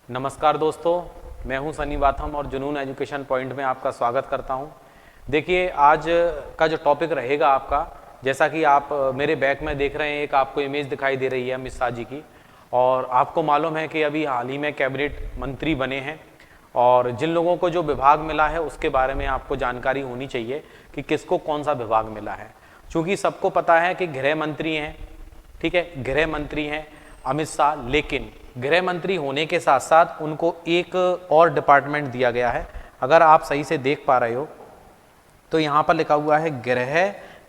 नमस्कार दोस्तों, मैं हूं सनी वाथम और जुनून एजुकेशन पॉइंट में आपका स्वागत करता हूं। देखिए, आज का जो टॉपिक रहेगा आपका, जैसा कि आप मेरे बैक में देख रहे हैं, एक आपको इमेज दिखाई दे रही है अमित शाह जी की। और आपको मालूम है कि अभी हाल ही में कैबिनेट मंत्री बने हैं और जिन लोगों को जो विभाग मिला है उसके बारे में आपको जानकारी होनी चाहिए कि किसको कौन सा विभाग मिला है। क्योंकि सबको पता है कि गृह मंत्री हैं, ठीक है, गृह मंत्री हैं अमित शाह, लेकिन गृह मंत्री होने के साथ साथ उनको एक और डिपार्टमेंट दिया गया है। अगर आप सही से देख पा रहे हो तो यहाँ पर लिखा हुआ है गृह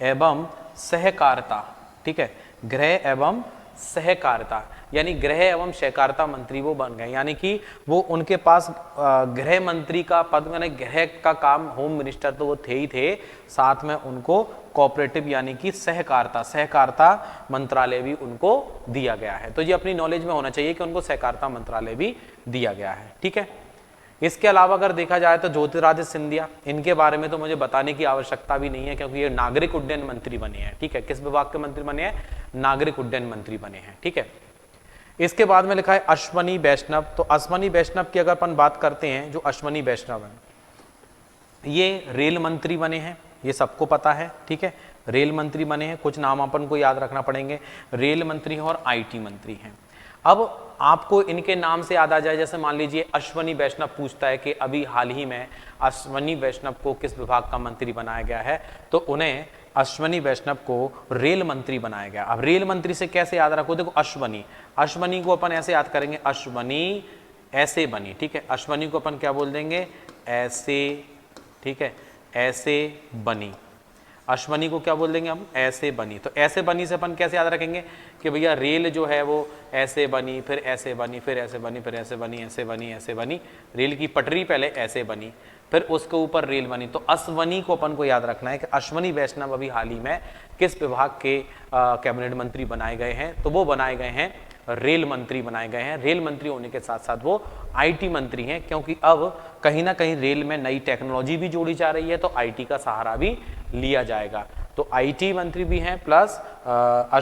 एवं सहकारिता, ठीक है, गृह एवं सहकारिता, यानी गृह एवं सहकारिता मंत्री वो बन गए। यानी कि वो उनके पास गृह मंत्री का पद, यानी गृह का काम, होम मिनिस्टर तो वो थे ही थे, साथ में उनको कोऑपरेटिव यानी कि सहकारिता मंत्रालय भी उनको दिया गया है। तो ये अपनी नॉलेज में होना चाहिए कि उनको सहकारिता मंत्रालय भी दिया गया है, ठीक है। इसके अलावा अगर देखा जाए तो ज्योतिरादित्य सिंधिया, इनके बारे में तो मुझे बताने की आवश्यकता भी नहीं है क्योंकि ये नागरिक उड्डयन मंत्री बने हैं, ठीक है। किस विभाग के मंत्री बने हैं? नागरिक उड्डयन मंत्री बने हैं, ठीक है। इसके बाद में लिखा है अश्वनी वैष्णव। तो अश्वनी वैष्णव की अगर अपन बात करते हैं, जो अश्वनी वैष्णव है ये रेल मंत्री बने हैं, ये सबको पता है, ठीक है, रेल मंत्री बने हैं। कुछ नाम अपन को याद रखना पड़ेंगे, रेल मंत्री और आईटी मंत्री हैं। अब आपको इनके नाम से याद आ जाए, जैसे मान लीजिए अश्वनी वैष्णव पूछता है कि अभी हाल ही में अश्वनी वैष्णव को किस विभाग का मंत्री बनाया गया है, तो उन्हें अश्वनी वैष्णव को रेल मंत्री बनाया गया। अब रेल मंत्री से कैसे याद रखो? देखो, अश्वनी को अपन ऐसे याद करेंगे, अश्वनी ऐसे बनी, ठीक है, अश्वनी को अपन क्या बोल देंगे? ऐसे, ठीक है, ऐसे बनी। अश्वनी को क्या बोल देंगे हम? ऐसे बनी। तो ऐसे बनी से अपन कैसे याद रखेंगे कि भैया रेल जो है वो ऐसे बनी, फिर ऐसे बनी, फिर ऐसे बनी, फिर ऐसे बनी, ऐसे बनी, ऐसे बनी। रेल की पटरी पहले ऐसे बनी, फिर उसके ऊपर रेल बनी। तो अश्वनी को अपन को याद रखना है कि अश्वनी वैष्णव अभी हाल ही में किस विभाग के कैबिनेट मंत्री बनाए गए हैं? तो वो बनाए गए हैं, रेल मंत्री बनाए गए हैं। रेल मंत्री होने के साथ साथ वो आईटी मंत्री हैं, क्योंकि अब कहीं ना कहीं रेल में नई टेक्नोलॉजी भी जोड़ी जा रही है, तो आईटी का सहारा भी लिया जाएगा। तो आईटी मंत्री भी हैं प्लस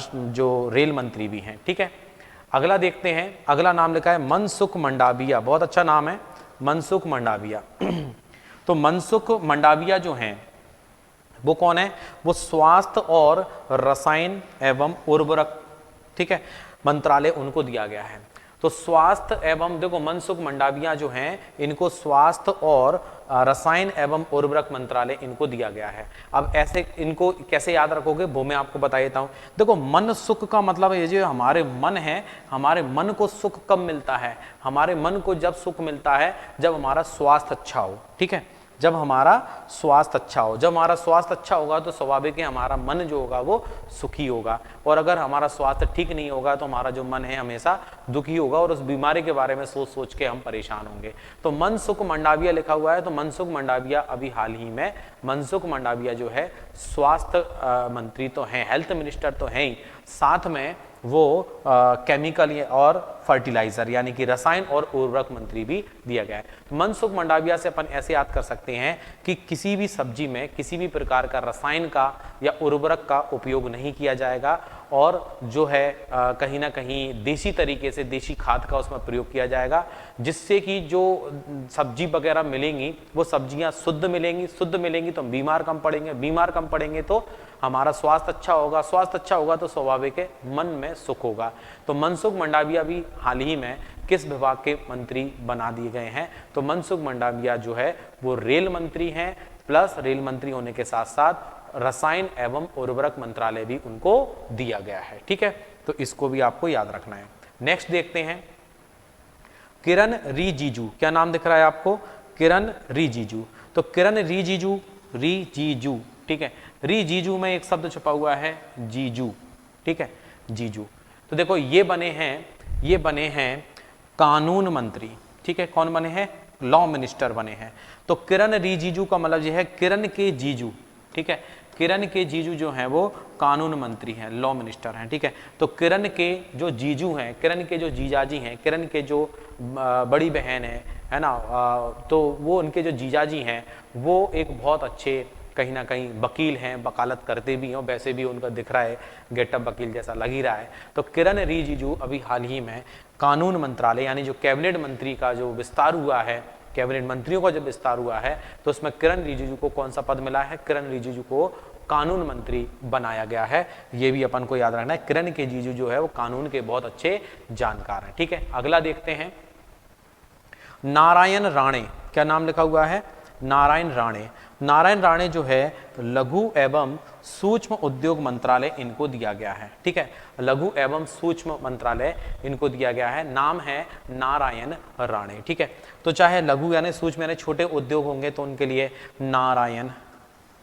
जो रेल मंत्री भी हैं, ठीक है। अगला देखते हैं, अगला नाम लिखा है मनसुख मंडाविया। बहुत अच्छा नाम है, मनसुख मंडाविया। तो मनसुख मंडाविया जो हैं वो कौन है? वो स्वास्थ्य और रसायन एवं उर्वरक, ठीक है, मंत्रालय उनको दिया गया है। तो स्वास्थ्य एवं, देखो मनसुख मंडाविया जो हैं इनको स्वास्थ्य और रसायन एवं उर्वरक मंत्रालय इनको दिया गया है। अब ऐसे इनको कैसे याद रखोगे वो मैं आपको बता देता हूं। देखो, मन सुख का मतलब ये जो हमारे मन है, हमारे मन को सुख कब मिलता है? हमारे मन को जब सुख मिलता है जब हमारा स्वास्थ्य अच्छा हो, ठीक है, जब हमारा स्वास्थ्य अच्छा हो। जब हमारा स्वास्थ्य अच्छा होगा तो स्वाभाविक है हमारा मन जो होगा वो सुखी होगा, और अगर हमारा स्वास्थ्य ठीक नहीं होगा तो हमारा जो मन है हमेशा दुखी होगा और उस बीमारी के बारे में सोच सोच के हम परेशान होंगे। तो मनसुख मंडाविया लिखा हुआ है, तो मनसुख मंडाविया अभी हाल ही में, मनसुख मंडाविया जो है स्वास्थ्य मंत्री तो हैं, हेल्थ मिनिस्टर तो हैं ही, साथ में वो केमिकल और फर्टिलाइजर यानी कि रसायन और उर्वरक मंत्री भी दिया गया है। तो मनसुख मंडाविया से अपन ऐसे याद कर सकते हैं कि किसी भी सब्जी में किसी भी प्रकार का रसायन का या उर्वरक का उपयोग नहीं किया जाएगा, और जो है कहीं ना कहीं देसी तरीके से देसी खाद का उसमें प्रयोग किया जाएगा, जिससे कि जो सब्जी वगैरह मिलेंगी वो सब्जियां शुद्ध मिलेंगी, शुद्ध मिलेंगी तो बीमार कम पड़ेंगे, बीमार कम पड़ेंगे तो हमारा स्वास्थ्य अच्छा होगा, स्वास्थ्य अच्छा होगा तो स्वाभाविक है मन में सुख होगा। तो मनसुख मंडाविया भी हाल ही में किस विभाग के मंत्री बना दिए गए हैं? तो मनसुख मंडाविया जो है वो रेल मंत्री हैं, प्लस रेल मंत्री होने के साथ साथ रसायन एवं उर्वरक मंत्रालय भी उनको दिया गया है, ठीक है। तो इसको भी आपको याद रखना है। नेक्स्ट देखते हैं किरण रिजिजू। क्या नाम दिख रहा है आपको? किरण रिजिजू। तो किरण रिजिजू, ठीक है। रिजिजू में एक शब्द छुपा हुआ है जीजू, ठीक है, जीजू। तो देखो ये बने हैं कानून मंत्री, ठीक है। कौन बने हैं? लॉ मिनिस्टर बने हैं। तो किरण रिजिजू का मतलब यह है किरण के जीजू, ठीक है, किरण के जीजू जो हैं वो कानून मंत्री हैं, लॉ मिनिस्टर हैं, ठीक है। तो किरण के जो जीजू हैं, किरण के जो जीजाजी हैं, किरण के जो बड़ी बहन है ना, तो वो उनके जो जीजाजी हैं वो एक बहुत अच्छे कहीं ना कहीं वकील हैं, वकालत करते भी हैं, वैसे भी उनका दिख रहा है गेटअप वकील जैसा लग ही रहा है। तो किरण रिजिजू अभी हाल ही में कानून मंत्रालय यानी जो कैबिनेट मंत्री का जो विस्तार हुआ है, कैबिनेट मंत्रियों का जब विस्तार हुआ है तो उसमें किरण रिजिजू को कौन सा पद मिला है? किरण रिजिजू को कानून मंत्री बनाया गया है। ये भी अपन को याद रखना है, किरण रिजिजू जो है वो कानून के बहुत अच्छे जानकार हैं। ठीक है, अगला देखते हैं नारायण राणे। क्या नाम लिखा हुआ है? नारायण राणे। नारायण राणे जो है लघु एवं सूक्ष्म उद्योग मंत्रालय इनको दिया गया है। ठीक है, लघु एवं सूक्ष्म मंत्रालय इनको दिया गया है, नाम है नारायण राणे। ठीक है, तो चाहे लघु यानी सूक्ष्म यानी छोटे उद्योग होंगे तो उनके लिए नारायण,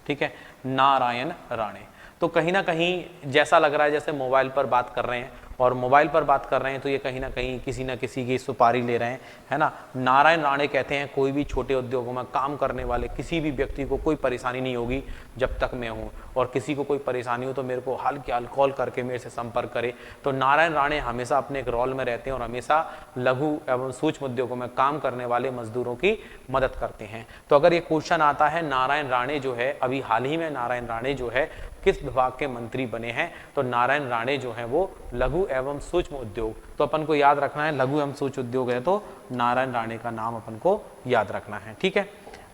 ठीक है, नारायण राणे। तो कहीं ना कहीं जैसा लग रहा है जैसे मोबाइल पर बात कर रहे हैं, और मोबाइल पर बात कर रहे हैं तो ये कहीं ना कहीं किसी न किसी की सुपारी ले रहे हैं, है ना। नारायण राणे कहते हैं कोई भी छोटे उद्योगों में काम करने वाले किसी भी व्यक्ति को कोई परेशानी नहीं होगी जब तक मैं हूँ, और किसी को कोई परेशानी हो तो मेरे को हाल के हाल कॉल करके मेरे से संपर्क करे। तो नारायण राणे हमेशा अपने एक रोल में रहते हैं और हमेशा लघु एवं सूक्ष्म उद्योगों में काम करने वाले मजदूरों की मदद करते हैं। तो अगर ये क्वेश्चन आता है नारायण राणे जो है अभी हाल ही में नारायण राणे जो है किस विभाग के मंत्री बने हैं, तो नारायण राणे जो है वो लघु एवं सूक्ष्म उद्योग, तो अपन को याद रखना है लघु एवं सूक्ष्म उद्योग है तो नारायण राणे का नाम अपन को याद रखना है। ठीक है,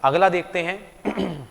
अगला देखते हैं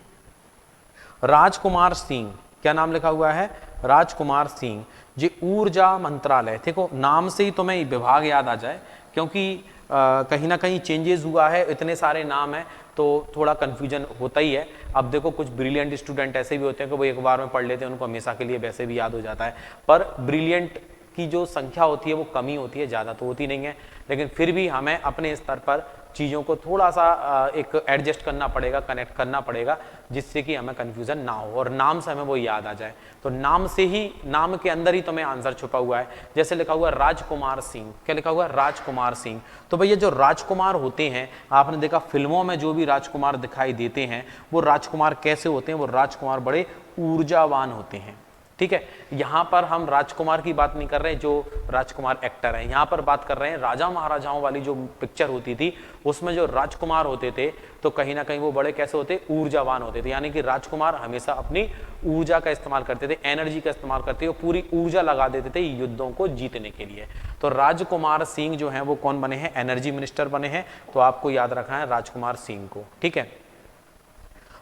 राजकुमार सिंह। क्या नाम लिखा हुआ है? राजकुमार सिंह जी ऊर्जा मंत्रालय। देखो नाम से ही तुम्हें विभाग याद आ जाए, क्योंकि कहीं ना कहीं चेंजेस हुआ है, इतने सारे नाम है तो थोड़ा कंफ्यूजन होता ही है। अब देखो कुछ ब्रिलियंट स्टूडेंट ऐसे भी होते हैं कि वो एक बार में पढ़ लेते हैं, उनको हमेशा के लिए वैसे भी याद हो जाता है, पर ब्रिलियंट की जो संख्या होती है वो कमी होती है, ज़्यादा तो होती नहीं है, लेकिन फिर भी हमें अपने स्तर पर चीज़ों को थोड़ा सा एक एडजस्ट करना पड़ेगा, कनेक्ट करना पड़ेगा, जिससे कि हमें कन्फ्यूज़न ना हो और नाम से हमें वो याद आ जाए। तो नाम से ही, नाम के अंदर ही तुम्हें आंसर छुपा हुआ है। जैसे लिखा हुआ राजकुमार सिंह, क्या लिखा हुआ? राजकुमार सिंह। तो भैया जो राजकुमार होते हैं, आपने देखा फिल्मों में जो भी राजकुमार दिखाई देते हैं वो राजकुमार कैसे होते हैं? वो राजकुमार बड़े ऊर्जावान होते हैं। ठीक है, यहां पर हम राजकुमार की बात नहीं कर रहे जो राजकुमार एक्टर हैं, यहां पर बात कर रहे हैं राजा महाराजाओं वाली जो पिक्चर होती थी उसमें जो राजकुमार होते थे तो कहीं ना कहीं वो बड़े कैसे होते? ऊर्जावान होते थे। यानी कि राजकुमार हमेशा अपनी ऊर्जा का इस्तेमाल करते थे, एनर्जी का इस्तेमाल करते थे, वो पूरी ऊर्जा लगा देते थे युद्धों को जीतने के लिए। तो राजकुमार सिंह जो है वो कौन बने हैं? एनर्जी मिनिस्टर बने हैं। तो आपको याद रखना है राजकुमार सिंह को। ठीक है,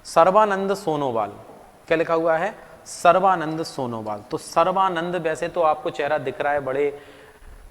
सर्बानंद सोनोवाल। क्या लिखा हुआ है? सर्बानंद सोनोवाल। तो सर्बानंद, वैसे तो आपको चेहरा दिख रहा है, बड़े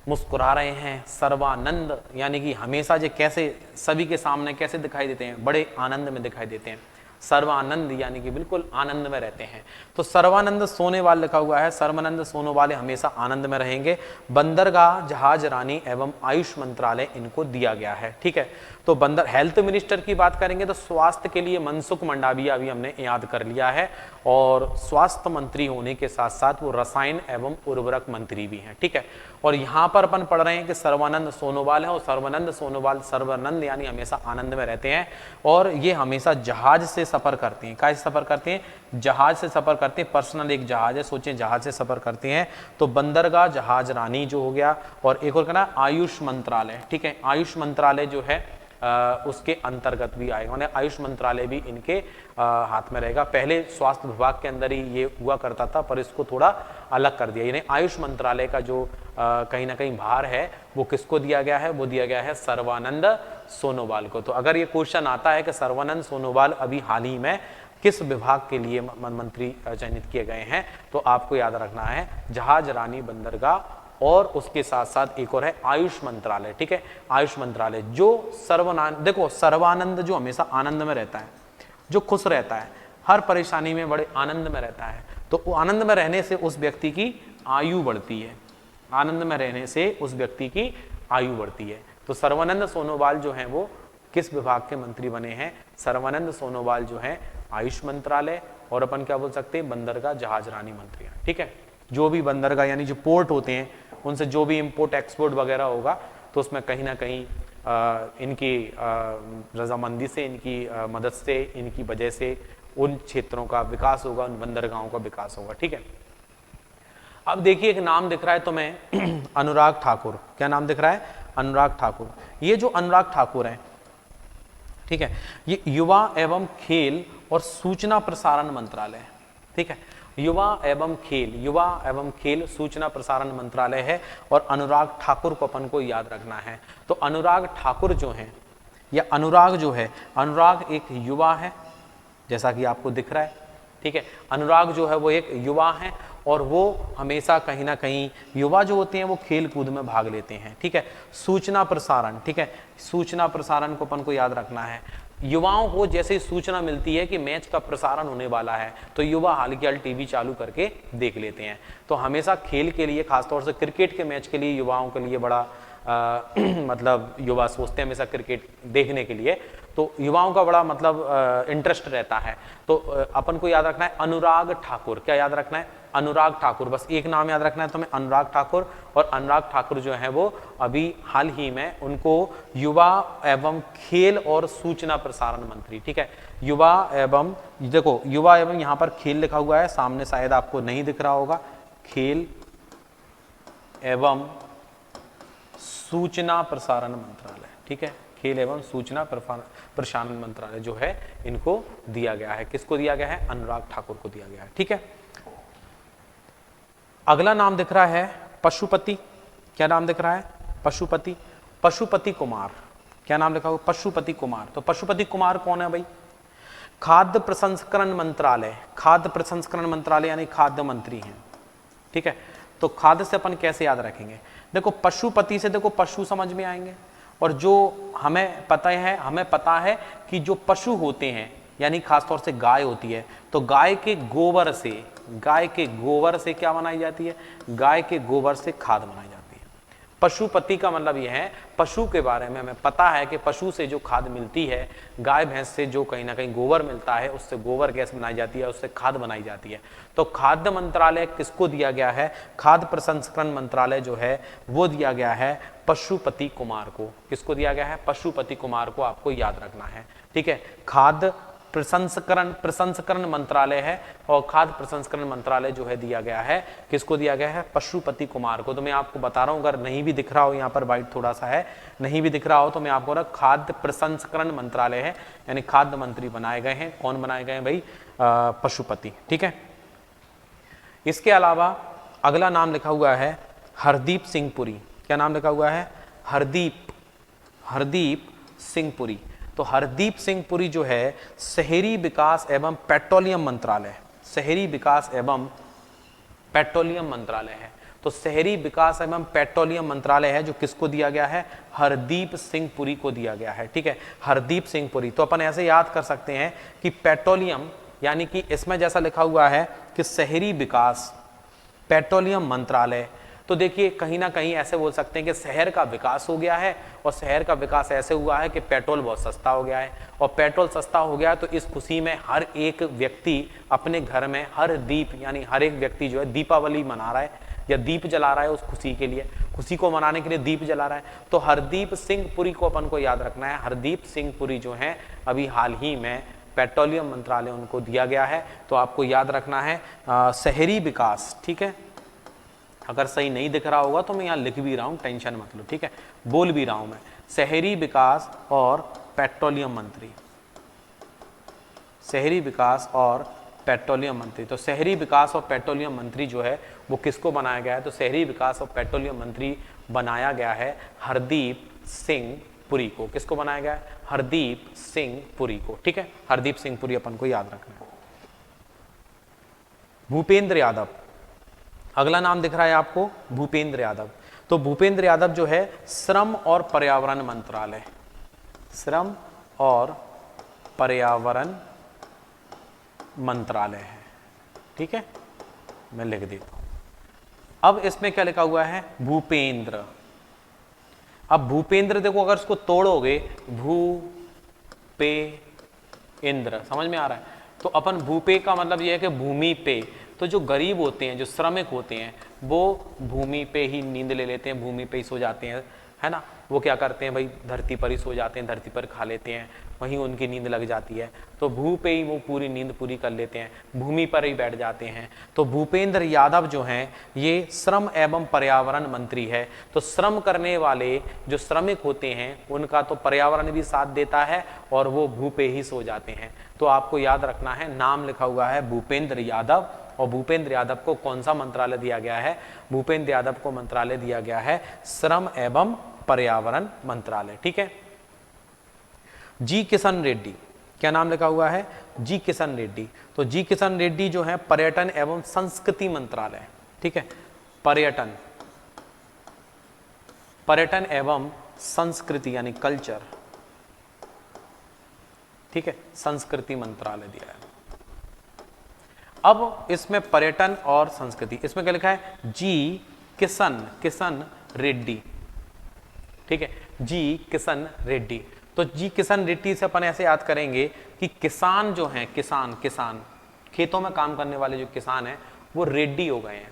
मुस्कुरा रहे हैं। सर्बानंद यानी कि हमेशा जो कैसे सभी के सामने कैसे दिखाई देते हैं? बड़े आनंद में दिखाई देते हैं। सर्वानंद यानी कि बिल्कुल आनंद में रहते हैं। तो सर्वानंद सोनेवाल लिखा हुआ है, सर्वानंद सोनोवाल हमेशा आनंद में रहेंगे। बंदरगाह, जहाज रानी एवं आयुष मंत्रालय इनको दिया गया है। ठीक है, तो बंदर हेल्थ मिनिस्टर की बात करेंगे तो स्वास्थ्य के लिए मनसुख मंडाविया भी हमने याद कर लिया है, और स्वास्थ्य मंत्री होने के साथ साथ वो रसायन एवं उर्वरक मंत्री भी हैं। ठीक है, और यहाँ पर अपन पढ़ रहे हैं कि सर्वानंद सोनोवाल है, और सर्वानंद सोनोवाल सर्वानंद यानी हमेशा आनंद में रहते हैं, और ये हमेशा जहाज से सफर करते हैं। कैसे सफर करते हैं? जहाज से सफर करते हैं। पर्सनल एक जहाज है, सोचें जहाज से सफर करते हैं। तो बंदरगाह, जहाज रानी जो हो गया, और एक और कहना आयुष मंत्रालय। ठीक है, आयुष मंत्रालय जो है उसके अंतर्गत भी आएगा, माने आयुष मंत्रालय भी इनके हाथ में रहेगा। पहले स्वास्थ्य विभाग के अंदर ही ये हुआ करता था, पर इसको थोड़ा अलग कर दिया, यानी आयुष मंत्रालय का जो कहीं ना कहीं भार है वो किसको दिया गया है? वो दिया गया है सर्वानंद सोनोवाल को। तो अगर ये क्वेश्चन आता है कि सर्वानंद सोनोवाल अभी हाल ही में किस विभाग के लिए मंत्री चयनित किए गए हैं, तो आपको याद रखना है जहाज रानी, बंदरगाह, और उसके साथ साथ एक और है आयुष मंत्रालय। ठीक है, आयुष मंत्रालय जो सर्वानंद, देखो सर्वानंद जो हमेशा आनंद में रहता है, जो खुश रहता है, हर परेशानी में बड़े आनंद में रहता है, तो वो आनंद में रहने से उस व्यक्ति की आयु बढ़ती है। आनंद में रहने से उस व्यक्ति की आयु बढ़ती है। तो सर्वानंद सोनोवाल जो है वो किस विभाग के मंत्री बने हैं? सर्वानंद सोनोवाल जो है आयुष मंत्रालय, और अपन क्या बोल सकते हैं? बंदरगाह, जहाज रानी मंत्री। ठीक है, जो भी बंदरगाह यानी जो पोर्ट होते हैं उनसे जो भी इंपोर्ट एक्सपोर्ट वगैरह होगा तो उसमें कहीं ना कहीं इनकी रजामंदी से, इनकी मदद से, इनकी वजह से उन क्षेत्रों का विकास होगा, उन बंदरगाहों का विकास होगा। ठीक है, अब देखिए एक नाम दिख रहा है तुम्हें, अनुराग ठाकुर। क्या नाम दिख रहा है? अनुराग ठाकुर। ये जो अनुराग ठाकुर हैं, ठीक है। ये युवा एवं खेल और सूचना प्रसारण मंत्रालय है, ठीक है। युवा एवं खेल सूचना प्रसारण मंत्रालय है और अनुराग ठाकुर को अपन को याद रखना है। तो अनुराग ठाकुर जो है, या अनुराग जो है, अनुराग एक युवा है जैसा कि आपको दिख रहा है, ठीक है। अनुराग जो है वो एक युवा है और वो हमेशा कहीं ना कहीं, युवा जो होते हैं वो खेल कूद में भाग लेते हैं, ठीक है। सूचना प्रसारण, ठीक है, सूचना प्रसारण को अपन को याद रखना है। युवाओं को जैसे सूचना मिलती है कि मैच का प्रसारण होने वाला है तो युवा हाल की हाल टीवी चालू करके देख लेते हैं। तो हमेशा खेल के लिए, खासतौर से क्रिकेट के मैच के लिए युवाओं के लिए बड़ा मतलब युवा सोचते हैं हमेशा क्रिकेट देखने के लिए, तो युवाओं का बड़ा मतलब इंटरेस्ट रहता है। तो अपन को याद रखना है अनुराग ठाकुर, क्या याद रखना है? अनुराग ठाकुर, बस एक नाम याद रखना है तुम्हें, अनुराग ठाकुर। और अनुराग ठाकुर जो है वो अभी हाल ही में उनको युवा एवं खेल और सूचना प्रसारण मंत्री, ठीक है। युवा एवं, देखो युवा एवं यहाँ पर खेल लिखा हुआ है, सामने शायद आपको नहीं दिख रहा होगा, खेल एवं सूचना प्रसारण मंत्रालय, ठीक है। खेल एवं सूचना प्रसारण मंत्रालय जो है इनको दिया गया है, किसको दिया गया है? अनुराग ठाकुर को दिया गया है, ठीक है। अगला नाम दिख रहा है पशुपति, क्या नाम दिख रहा है? पशुपति, पशुपति कुमार, क्या नाम लिखा हुआ? पशुपति कुमार। तो पशुपति कुमार कौन है भाई? खाद्य प्रसंस्करण मंत्रालय, खाद्य प्रसंस्करण मंत्रालय यानी खाद्य मंत्री हैं, ठीक है। तो खाद्य से अपन कैसे याद रखेंगे? देखो पशुपति से देखो पशु समझ में आएंगे, और जो हमें पता है कि जो पशु होते हैं यानी खासतौर से गाय होती है, तो गाय के गोबर से क्या बनाई जाती है? गाय के गोबर से खाद बनाई जाती है। पशुपति का मतलब यह है, पशु के बारे में हमें पता है कि पशु से जो खाद मिलती है, गाय भैंस से जो कहीं ना कहीं गोबर मिलता है, उससे गोबर गैस बनाई जाती है, उससे खाद बनाई जाती है। तो खाद्य मंत्रालय किसको दिया गया है? खाद्य प्रसंस्करण मंत्रालय जो है वो दिया गया है पशुपति कुमार को। किसको दिया गया है? पशुपति कुमार को, आपको याद रखना है, ठीक है। खाद्य प्रसंस्करण मंत्रालय है और खाद्य प्रसंस्करण मंत्रालय जो है दिया गया है, किसको दिया गया है? पशुपति कुमार को। तो मैं आपको बता रहा हूं, अगर नहीं भी दिख रहा हो, यहाँ पर वाइट थोड़ा सा है, नहीं भी दिख रहा हो तो मैं आपको खाद्य प्रसंस्करण मंत्रालय है, यानी खाद्य मंत्री बनाए गए हैं। कौन बनाए गए हैं भाई? पशुपति, ठीक है। इसके अलावा अगला नाम लिखा हुआ है हरदीप सिंह पुरी, क्या नाम लिखा हुआ है? हरदीप सिंह पुरी। तो हरदीप सिंह पुरी जो है शहरी विकास एवं पेट्रोलियम मंत्रालय, शहरी विकास एवं पेट्रोलियम मंत्रालय है। तो शहरी विकास एवं पेट्रोलियम मंत्रालय है जो किसको दिया गया है? हरदीप सिंह पुरी को दिया गया है, ठीक है। हरदीप सिंह पुरी। तो अपन ऐसे याद कर सकते हैं कि पेट्रोलियम, यानी कि इसमें जैसा लिखा हुआ है कि शहरी विकास पेट्रोलियम मंत्रालय, तो देखिए कहीं ना कहीं ऐसे बोल सकते हैं कि शहर का विकास हो गया है, और शहर का विकास ऐसे हुआ है कि पेट्रोल बहुत सस्ता हो गया है, और पेट्रोल सस्ता हो गया तो इस खुशी में हर एक व्यक्ति अपने घर में हर दीप, यानी हर एक व्यक्ति जो है दीपावली मना रहा है या दीप जला रहा है, उस खुशी के लिए, खुशी को मनाने के लिए दीप जला रहा है। तो हरदीप सिंह पुरी को अपन को याद रखना है। हरदीप सिंह पुरी जो है अभी हाल ही में पेट्रोलियम मंत्रालय उनको दिया गया है, तो आपको याद रखना है शहरी विकास, ठीक है। अगर सही नहीं दिख रहा होगा तो मैं यहाँ लिख भी रहा हूँ, टेंशन मत लो, ठीक है, बोल भी रहा हूँ मैं, शहरी विकास और पेट्रोलियम मंत्री, शहरी विकास और पेट्रोलियम मंत्री। तो शहरी विकास और पेट्रोलियम मंत्री जो है वो किसको बनाया गया है? तो शहरी विकास और पेट्रोलियम मंत्री बनाया गया है हरदीप सिंह पुरी को। किसको बनाया गया है? हरदीप सिंह पुरी को, ठीक है। हरदीप सिंह पुरी अपन को याद रखना है। भूपेंद्र यादव, अगला नाम दिख रहा है आपको, भूपेंद्र यादव। तो भूपेंद्र यादव जो है श्रम और पर्यावरण मंत्रालय, श्रम और पर्यावरण मंत्रालय है, ठीक है, मैं लिख देता हूं। अब इसमें क्या लिखा हुआ है? भूपेंद्र। अब भूपेंद्र देखो, अगर इसको तोड़ोगे, भू पे इंद्र, समझ में आ रहा है? तो अपन भूपे का मतलब यह है कि भूमि पे, तो जो गरीब होते हैं, जो श्रमिक होते हैं, वो भूमि पे ही नींद ले लेते हैं, भूमि पे ही सो जाते हैं, है ना, वो क्या करते हैं भाई, धरती पर ही सो जाते हैं, धरती पर खा लेते हैं, वहीं उनकी नींद लग जाती है। तो भू पे ही वो पूरी नींद पूरी कर लेते हैं, भूमि पर ही बैठ जाते हैं। तो भूपेंद्र यादव जो हैं ये श्रम एवं पर्यावरण मंत्री है। तो श्रम करने वाले जो श्रमिक होते हैं उनका तो पर्यावरण भी साथ देता है और वो भू पे ही सो जाते हैं। तो आपको याद रखना है, नाम लिखा हुआ है भूपेंद्र यादव, और भूपेंद्र यादव को कौन सा मंत्रालय दिया गया है? भूपेंद्र यादव को मंत्रालय दिया गया है श्रम एवं पर्यावरण मंत्रालय। ठीक है। जी किशन रेड्डी, क्या नाम लिखा हुआ है? जी किशन रेड्डी। तो जी किशन रेड्डी जो है पर्यटन एवं संस्कृति मंत्रालय। ठीक है, पर्यटन एवं संस्कृति यानी कल्चर, ठीक है, संस्कृति मंत्रालय दिया है। अब इसमें पर्यटन और संस्कृति, इसमें क्या लिखा है? जी किशन रेड्डी। ठीक है, जी किशन रेड्डी। तो जी किशन रेड्डी से अपन ऐसे याद करेंगे कि किसान जो हैं, किसान खेतों में काम करने वाले जो किसान हैं वो रेड्डी हो गए हैं।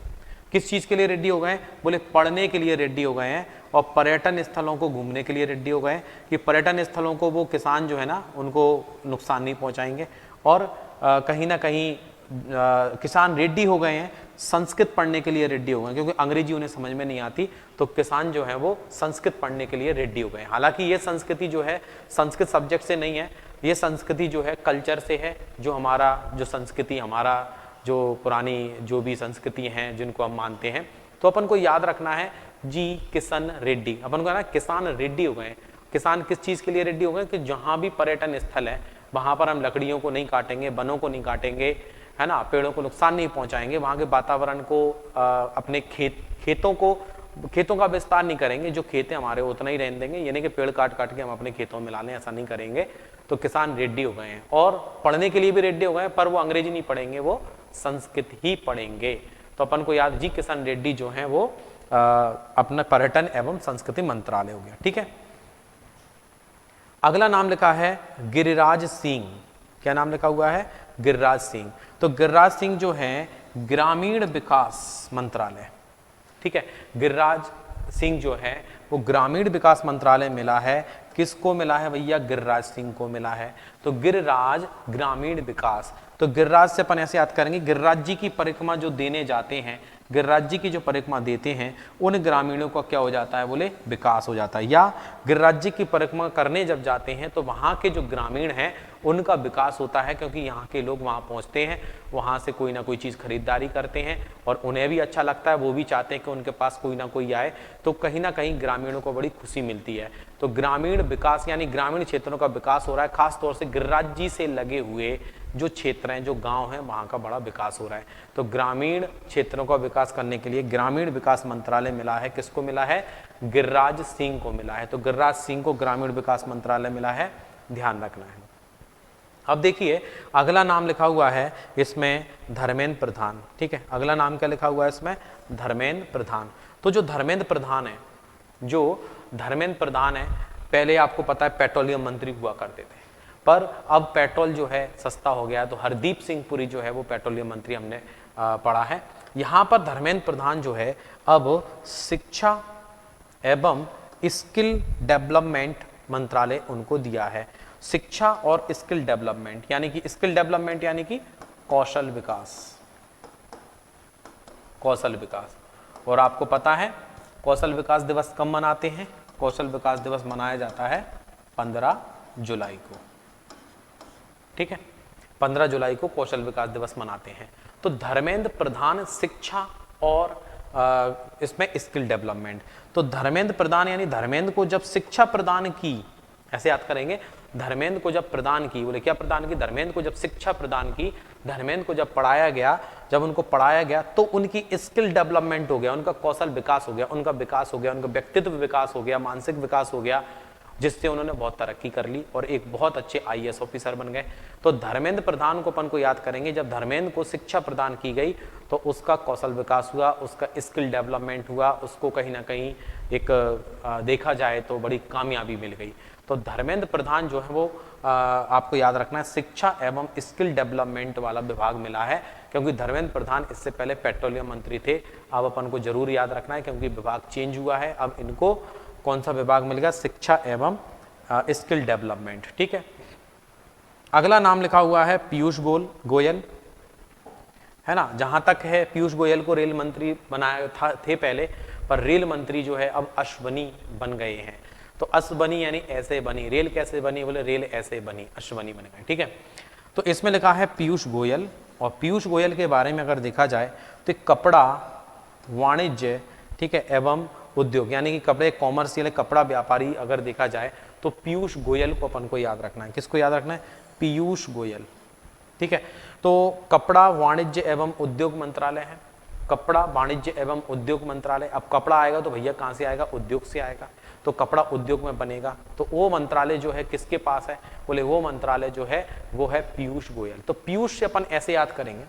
किस चीज के लिए रेड्डी हो गए हैं? बोले पढ़ने के लिए रेड्डी हो गए हैं, और पर्यटन स्थलों को घूमने के लिए रेड्डी हो गए हैं कि पर्यटन स्थलों को वो किसान जो है ना उनको नुकसान नहीं पहुंचाएंगे। और कहीं ना कहीं किसान रेड्डी हो गए हैं, संस्कृत पढ़ने के लिए रेड्डी हो गए, क्योंकि अंग्रेजी उन्हें समझ में नहीं आती, तो किसान जो है वो संस्कृत पढ़ने के लिए रेड्डी हो गए। हालांकि ये संस्कृति जो है संस्कृत सब्जेक्ट से नहीं है, ये संस्कृति जो है कल्चर से है, जो हमारा जो संस्कृति, हमारा जो पुरानी जो भी संस्कृति हैं जिनको हम मानते हैं। तो अपन को याद रखना है जी किशन रेड्डी, अपन को ना किसान रेड्डी हो गए। किसान किस चीज के लिए रेड्डी हो गए? कि जहां भी पर्यटन स्थल है वहां पर हम लकड़ियों को नहीं काटेंगे, वनों को नहीं काटेंगे, है ना, पेड़ों को नुकसान नहीं पहुंचाएंगे, वहां के वातावरण को अपने खेतों का विस्तार नहीं करेंगे, जो खेत है हमारे उतना ही रहने देंगे, यानी कि पेड़ काट के हम अपने खेतों में ला लें, ऐसा नहीं करेंगे। तो किसान रेड्डी हो गए हैं, और पढ़ने के लिए भी रेड्डी हो गए हैं, पर वो अंग्रेजी नहीं पढ़ेंगे, वो संस्कृत ही पढ़ेंगे। तो अपन को याद, जी किशन रेड्डी जो है वो अपना पर्यटन एवं संस्कृति मंत्रालय हो गया। ठीक है। अगला नाम लिखा है गिरिराज सिंह। क्या नाम लिखा हुआ है? गिरिराज सिंह। तो गिरिराज सिंह जो है ग्रामीण विकास मंत्रालय। ठीक है, गिरिराज सिंह जो है वो ग्रामीण विकास मंत्रालय मिला है। किसको मिला है भैया? गिरिराज सिंह को मिला है। तो गिरिराज ग्रामीण विकास। तो गिरिराज से अपन ऐसे याद करेंगे, गिरिराज जी की परिक्रमा जो देने जाते हैं, गिरिराज जी की जो परिक्रमा देते हैं, उन ग्रामीणों का क्या हो जाता है? बोले विकास हो जाता है। या गिरिराज जी की परिक्रमा करने जब जाते हैं तो वहाँ के जो ग्रामीण हैं उनका विकास होता है, क्योंकि यहाँ के लोग वहाँ पहुँचते हैं, वहाँ से कोई ना कोई चीज़ खरीदारी करते हैं और उन्हें भी अच्छा लगता है, वो भी चाहते हैं कि उनके पास कोई ना कोई आए, तो कहीं ना कहीं ग्रामीणों को बड़ी खुशी मिलती है। तो ग्रामीण विकास यानी ग्रामीण क्षेत्रों का विकास हो रहा है, खास तौर से गिरिराज जी से लगे हुए जो क्षेत्र हैं, जो गांव हैं, वहाँ का बड़ा विकास हो रहा है। तो ग्रामीण क्षेत्रों का विकास करने के लिए ग्रामीण विकास मंत्रालय मिला है। किसको मिला है? गिरिराज सिंह को मिला है। तो गिरिराज सिंह को ग्रामीण विकास मंत्रालय मिला है, ध्यान रखना है। अब देखिए अगला नाम लिखा हुआ है इसमें धर्मेंद्र प्रधान। ठीक है, अगला नाम क्या लिखा हुआ है इसमें? धर्मेंद्र प्रधान। तो जो धर्मेंद्र प्रधान है, पहले आपको पता है पेट्रोलियम मंत्री हुआ करते थे, पर अब पेट्रोल जो है सस्ता हो गया है, तो हरदीप सिंह पुरी जो है वो पेट्रोलियम मंत्री हमने पढ़ा है। यहाँ पर धर्मेंद्र प्रधान जो है अब शिक्षा एवं स्किल डेवलपमेंट मंत्रालय उनको दिया है। शिक्षा और स्किल डेवलपमेंट यानी कि स्किल डेवलपमेंट यानी कि कौशल विकास। और आपको पता है कौशल विकास दिवस कब मनाते हैं? कौशल विकास दिवस मनाया जाता है 15 जुलाई को। ठीक है, 15 जुलाई को कौशल विकास दिवस मनाते हैं। तो धर्मेंद्र प्रधान शिक्षा और इसमें स्किल डेवलपमेंट। तो धर्मेंद्र प्रधान यानी धर्मेंद्र को जब शिक्षा प्रदान की, ऐसे याद करेंगे, धर्मेंद्र को जब प्रदान की, बोले क्या प्रदान की? धर्मेंद्र को जब शिक्षा प्रदान की, धर्मेंद्र को जब पढ़ाया गया, जब उनको पढ़ाया गया तो उनकी स्किल डेवलपमेंट हो गया, उनका कौशल विकास हो गया, उनका व्यक्तित्व विकास हो गया, मानसिक विकास हो गया, जिससे उन्होंने बहुत तरक्की कर ली और एक बहुत अच्छे IAS ऑफिसर बन गए। तो धर्मेंद्र प्रधान को अपन को याद करेंगे, जब धर्मेंद्र को शिक्षा प्रदान की गई तो उसका कौशल विकास हुआ, उसका स्किल डेवलपमेंट हुआ, उसको कहीं ना कहीं एक देखा जाए तो बड़ी कामयाबी मिल गई। तो धर्मेंद्र प्रधान जो है वो आपको याद रखना है शिक्षा एवं स्किल डेवलपमेंट वाला विभाग मिला है, क्योंकि धर्मेंद्र प्रधान इससे पहले पेट्रोलियम मंत्री थे। अब अपन को जरूर याद रखना है क्योंकि विभाग चेंज हुआ है, अब इनको कौन सा विभाग मिलेगा, शिक्षा एवं स्किल डेवलपमेंट। ठीक है, अगला नाम लिखा हुआ है पीयूष गोयल, है ना। जहां तक है पीयूष गोयल को रेल मंत्री बनाया थे पहले, पर रेल मंत्री जो है अब अश्वनी बन गए हैं। तो अश्वनी यानी ऐसे बनी, रेल कैसे बनी, बोले रेल ऐसे बनी, अश्वनी बन गए। ठीक है, तो इसमें लिखा है पीयूष गोयल। और पीयूष गोयल के बारे में अगर देखा जाए तो कपड़ा वाणिज्य, ठीक है, एवं उद्योग, यानी कि कपड़े कॉमर्शियल कपड़ा व्यापारी अगर देखा जाए तो पीयूष गोयल को अपन को याद रखना है। किसको याद रखना है, पीयूष गोयल। ठीक है, तो कपड़ा वाणिज्य एवं उद्योग मंत्रालय है, कपड़ा वाणिज्य एवं उद्योग मंत्रालय। अब कपड़ा आएगा तो भैया कहां से आएगा, उद्योग से आएगा, तो कपड़ा उद्योग में बनेगा। तो वो मंत्रालय जो है किसके पास है, बोले वो मंत्रालय जो है वो है पीयूष गोयल। तो पीयूष से अपन ऐसे याद करेंगे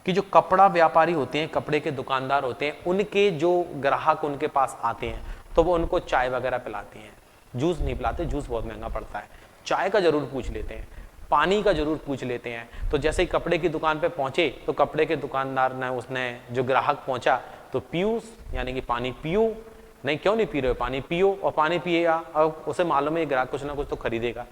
कि जो कपड़ा व्यापारी होते हैं, कपड़े के दुकानदार होते हैं, उनके जो ग्राहक उनके पास आते हैं तो वो उनको चाय वगैरह पिलाते हैं, जूस नहीं पिलाते, जूस बहुत महंगा पड़ता है, चाय का जरूर पूछ लेते हैं, पानी का जरूर पूछ लेते हैं। तो जैसे ही कपड़े की दुकान पे पहुंचे तो कपड़े के दुकानदार ने, उसने जो ग्राहक पहुंचा तो पीयूष यानी कि पानी पियो, नहीं क्यों नहीं पी रहे हो, पानी पियो। और पानी पिएगा, अब उसे मालूम है ग्राहक कुछ ना कुछ तो खरीदेगा,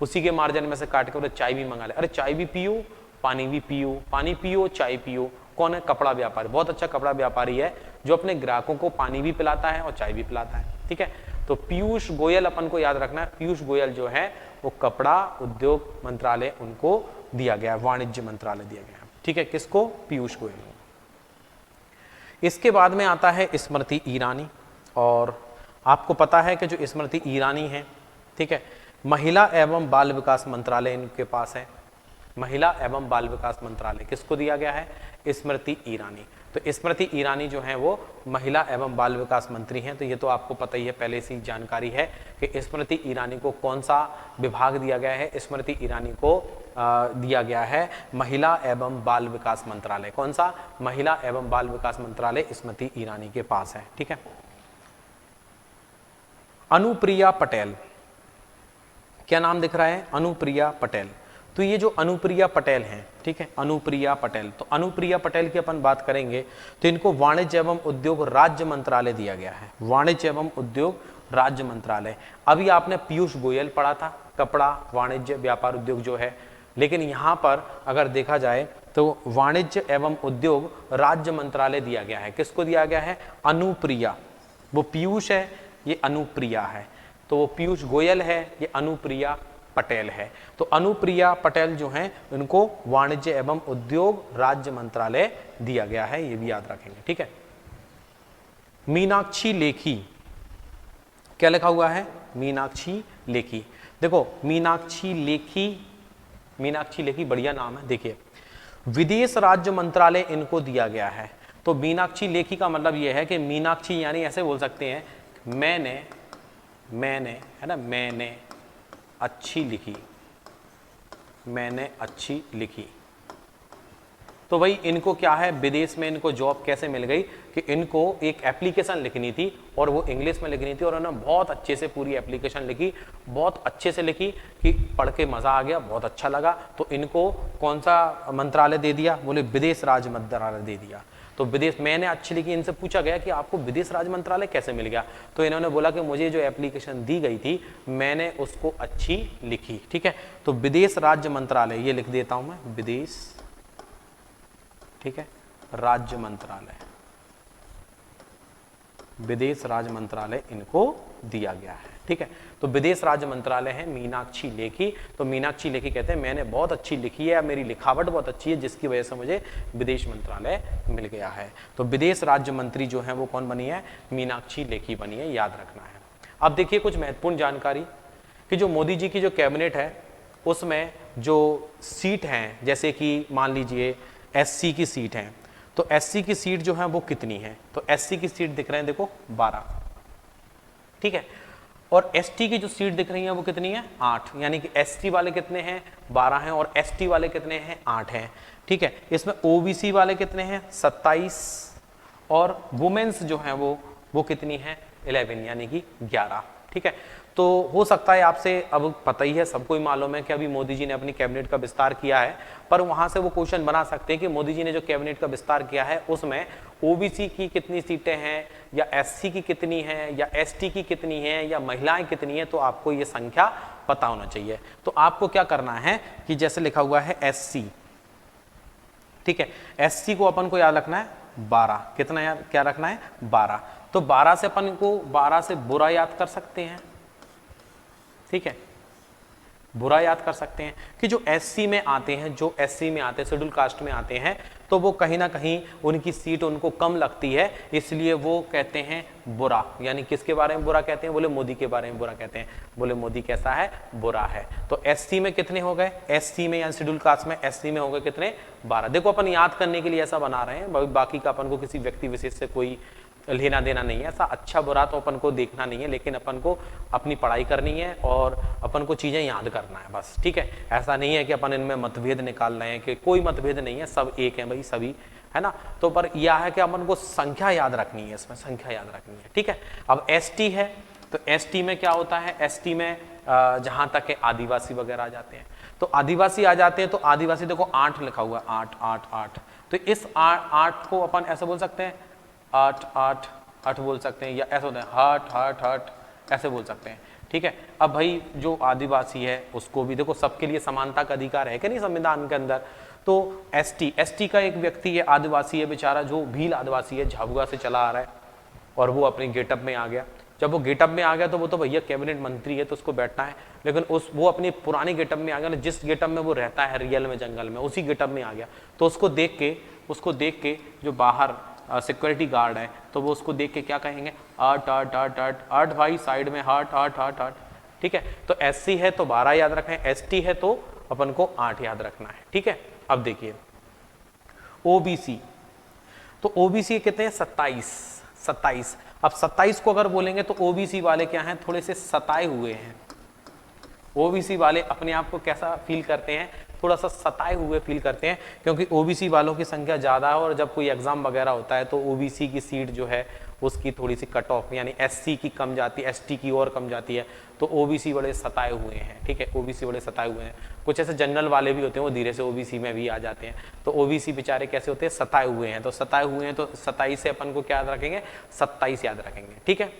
उसी के मार्जिन में से काट के बोले चाय भी मंगा ले, अरे चाय भी पियो, पानी भी पियो, पानी पियो, चाय पियो। कौन है, कपड़ा व्यापारी, बहुत अच्छा कपड़ा व्यापारी है जो अपने ग्राहकों को पानी भी पिलाता है और चाय भी पिलाता है। ठीक है, तो पीयूष गोयल अपन को याद रखना है, पीयूष गोयल जो है वो कपड़ा उद्योग मंत्रालय उनको दिया गया, वाणिज्य मंत्रालय दिया गया। ठीक है, किसको, पीयूष गोयल। इसके बाद में आता है स्मृति ईरानी। और आपको पता है कि जो स्मृति ईरानी है, ठीक है, महिला एवं बाल विकास मंत्रालय इनके पास है, महिला एवं बाल विकास मंत्रालय किसको दिया गया है, स्मृति ईरानी। तो स्मृति ईरानी जो है वो महिला एवं बाल विकास मंत्री हैं। तो ये तो आपको पता ही है, पहले से जानकारी है कि स्मृति ईरानी को कौन सा विभाग दिया गया है, स्मृति ईरानी को दिया गया है महिला एवं बाल विकास मंत्रालय। कौन सा, महिला एवं बाल विकास मंत्रालय स्मृति ईरानी के पास है। ठीक है, अनुप्रिया पटेल, क्या नाम दिख रहा है, अनुप्रिया पटेल। तो ये जो अनुप्रिया पटेल हैं, ठीक है, अनुप्रिया पटेल, तो अनुप्रिया पटेल की अपन बात करेंगे तो इनको वाणिज्य एवं उद्योग राज्य मंत्रालय दिया गया है, वाणिज्य एवं उद्योग राज्य मंत्रालय। अभी आपने पीयूष गोयल पढ़ा था, कपड़ा वाणिज्य व्यापार उद्योग जो है, लेकिन यहाँ पर अगर देखा जाए तो वाणिज्य एवं उद्योग राज्य मंत्रालय दिया गया है। किसको दिया गया है, अनुप्रिया, वो पीयूष है, ये अनुप्रिया है, तो वो पीयूष गोयल है, ये अनुप्रिया पटेल है। तो अनुप्रिया पटेल जो हैं उनको वाणिज्य एवं उद्योग राज्य मंत्रालय दिया गया है, ये भी याद रखेंगे। ठीक है, मीनाक्षी लेखी, क्या लिखा हुआ है, मीनाक्षी लेखी। देखो मीनाक्षी लेखी, मीनाक्षी लेखी बढ़िया नाम है। देखिए विदेश राज्य मंत्रालय इनको दिया गया है। तो मीनाक्षी लेखी का मतलब यह है कि मीनाक्षी यानी ऐसे बोल सकते हैं, मैंने है ना, मैंने अच्छी लिखी, मैंने अच्छी लिखी। तो भाई इनको क्या है, विदेश में इनको जॉब कैसे मिल गई कि इनको एक एप्लीकेशन लिखनी थी और वो इंग्लिश में लिखनी थी, और उन्होंने बहुत अच्छे से पूरी एप्लीकेशन लिखी, बहुत अच्छे से लिखी कि पढ़ के मजा आ गया, बहुत अच्छा लगा। तो इनको कौन सा मंत्रालय दे दिया, बोले विदेश राज्य मंत्रालय दे दिया। तो विदेश, मैंने अच्छी लिखी, इनसे पूछा गया कि आपको विदेश राज्य मंत्रालय कैसे मिल गया, तो इन्होंने बोला कि मुझे जो एप्लीकेशन दी गई थी मैंने उसको अच्छी लिखी। ठीक है, तो विदेश राज्य मंत्रालय, ये लिख देता हूं मैं, विदेश, ठीक है, राज्य मंत्रालय, विदेश राज्य मंत्रालय इनको दिया गया है। ठीक है, तो विदेश राज्य मंत्रालय है मीनाक्षी लेखी। तो मीनाक्षी लेखी कहते हैं मैंने बहुत अच्छी लिखी है, मेरी लिखावट बहुत अच्छी है, जिसकी वजह से मुझे विदेश मंत्रालय मिल गया है। तो विदेश राज्य मंत्री जो है वो कौन बनी है, मीनाक्षी लेखी बनी है, याद रखना है। अब देखिए कुछ महत्वपूर्ण जानकारी कि जो मोदी जी की जो कैबिनेट है उसमें जो सीट हैं, जैसे कि मान लीजिए एससी की सीट है, तो एससी की सीट जो है वो कितनी है, तो एससी की सीट दिख रहे हैं देखो 12, ठीक है, और एसटी की जो सीट दिख रही है वो कितनी है, 8, यानी कि एसटी वाले कितने हैं 12 हैं और एसटी वाले कितने हैं 8 हैं। ठीक है, इसमें ओबीसी वाले कितने हैं 27 और वुमेन्स जो हैं वो कितनी है 11 यानी कि 11। ठीक ठीक है। तो हो सकता है आपसे अब पता ही है, सबको ही मालूम है कि अभी मोदी जी ने अपनी कैबिनेट का विस्तार किया है, पर वहां से वो क्वेश्चन बना सकते हैं कि मोदी जी ने जो कैबिनेट का विस्तार किया है उसमें ओबीसी की कितनी सीटें हैं, या एससी की कितनी हैं, या एसटी की कितनी हैं, या महिलाएं कितनी हैं, तो आपको ये संख्या पता होना चाहिए। तो आपको क्या करना है कि जैसे लिखा हुआ है एससी, ठीक है, एससी को अपन को याद रखना है 12, कितना याद क्या रखना है 12, तो 12 से अपन को 12 से बुरा याद कर सकते हैं, ठीक है, बुरा याद कर सकते हैं कि जो एससी में आते हैं, जो एससी में आते हैं, शेड्यूल कास्ट में आते हैं, तो वो कहीं ना कहीं उनकी सीट उनको कम लगती है, इसलिए वो कहते हैं बुरा। यानी किसके बारे में बुरा कहते हैं? बोले मोदी के बारे में बुरा कहते हैं। बोले मोदी कैसा है? बुरा है। तो एससी में कितने हो गए? एससी में या शेड्यूल कास्ट में एससी में हो गए कितने? 12। देखो अपन याद करने के लिए ऐसा बना रहे हैं, बाकी का अपन को किसी व्यक्ति विशेष से कोई लेना देना नहीं है, ऐसा अच्छा बुरा तो अपन को देखना नहीं है, लेकिन अपन को अपनी पढ़ाई करनी है और अपन को चीजें याद करना है बस, ठीक है। ऐसा नहीं है कि अपन इनमें मतभेद निकाल रहे हैं, कि कोई मतभेद नहीं है, सब एक है भाई, सभी है ना। तो पर यह है कि अपन को संख्या याद रखनी है, इसमें संख्या याद रखनी है, ठीक है। अब एसटी है, तो एसटी में क्या होता है? एसटी में जहां तक है आदिवासी वगैरह आ जाते हैं, तो आदिवासी आ जाते हैं, तो आदिवासी देखो 8 लिखा हुआ है, 8 तो इस 8 को अपन ऐसे बोल सकते हैं 8 बोल सकते हैं, या ऐसा होता है हट ऐसे बोल सकते हैं, ठीक है। अब भाई जो आदिवासी है उसको भी देखो, सबके लिए समानता का अधिकार है कि नहीं संविधान के अंदर। तो एसटी का एक व्यक्ति है, आदिवासी है बेचारा, जो भील आदिवासी है, झाबुआ से चला आ रहा है और वो अपने गेटअप में आ गया। जब वो गेटअप में आ गया तो वो तो भैया कैबिनेट मंत्री है तो उसको बैठना है, लेकिन वो अपनी पुरानी गेटअप में आ गया, जिस गेटअप में वो रहता है रियल में जंगल में, उसी गेटअप में आ गया। तो उसको देख के जो बाहर सिक्योरिटी गार्ड है, तो वो उसको देख के क्या कहेंगे? हट भाई, साइड में हट, ठीक है। तो एससी है तो 12 याद रखना है, एसटी है तो अपन को 8 याद रखना है, ठीक है। अब देखिए ओबीसी, तो ओबीसी कितने हैं? 27। अब 27 को अगर बोलेंगे तो ओबीसी वाले क्या हैं? थोड़े से सताए हुए हैं। ओबीसी वाले अपने आप को कैसा फील करते हैं? थोड़ा सा सताए हुए फील करते हैं, क्योंकि ओबीसी वालों की संख्या ज़्यादा है और जब कोई एग्जाम वगैरह होता है तो ओबीसी की सीट जो है उसकी थोड़ी सी कट ऑफ, यानी एससी की कम जाती है, एसटी की और कम जाती है, तो ओबीसी बड़े सताए हुए हैं, ठीक है। ओबीसी बड़े सताए हुए हैं। कुछ ऐसे जनरल वाले भी होते हैं, वो धीरे से ओबीसी में भी आ जाते हैं, तो ओबीसी बेचारे कैसे होते हैं? सताए हुए हैं। तो सताए हुए हैं तो 27 से अपन को क्या याद रखेंगे? 27 याद रखेंगे, ठीक है।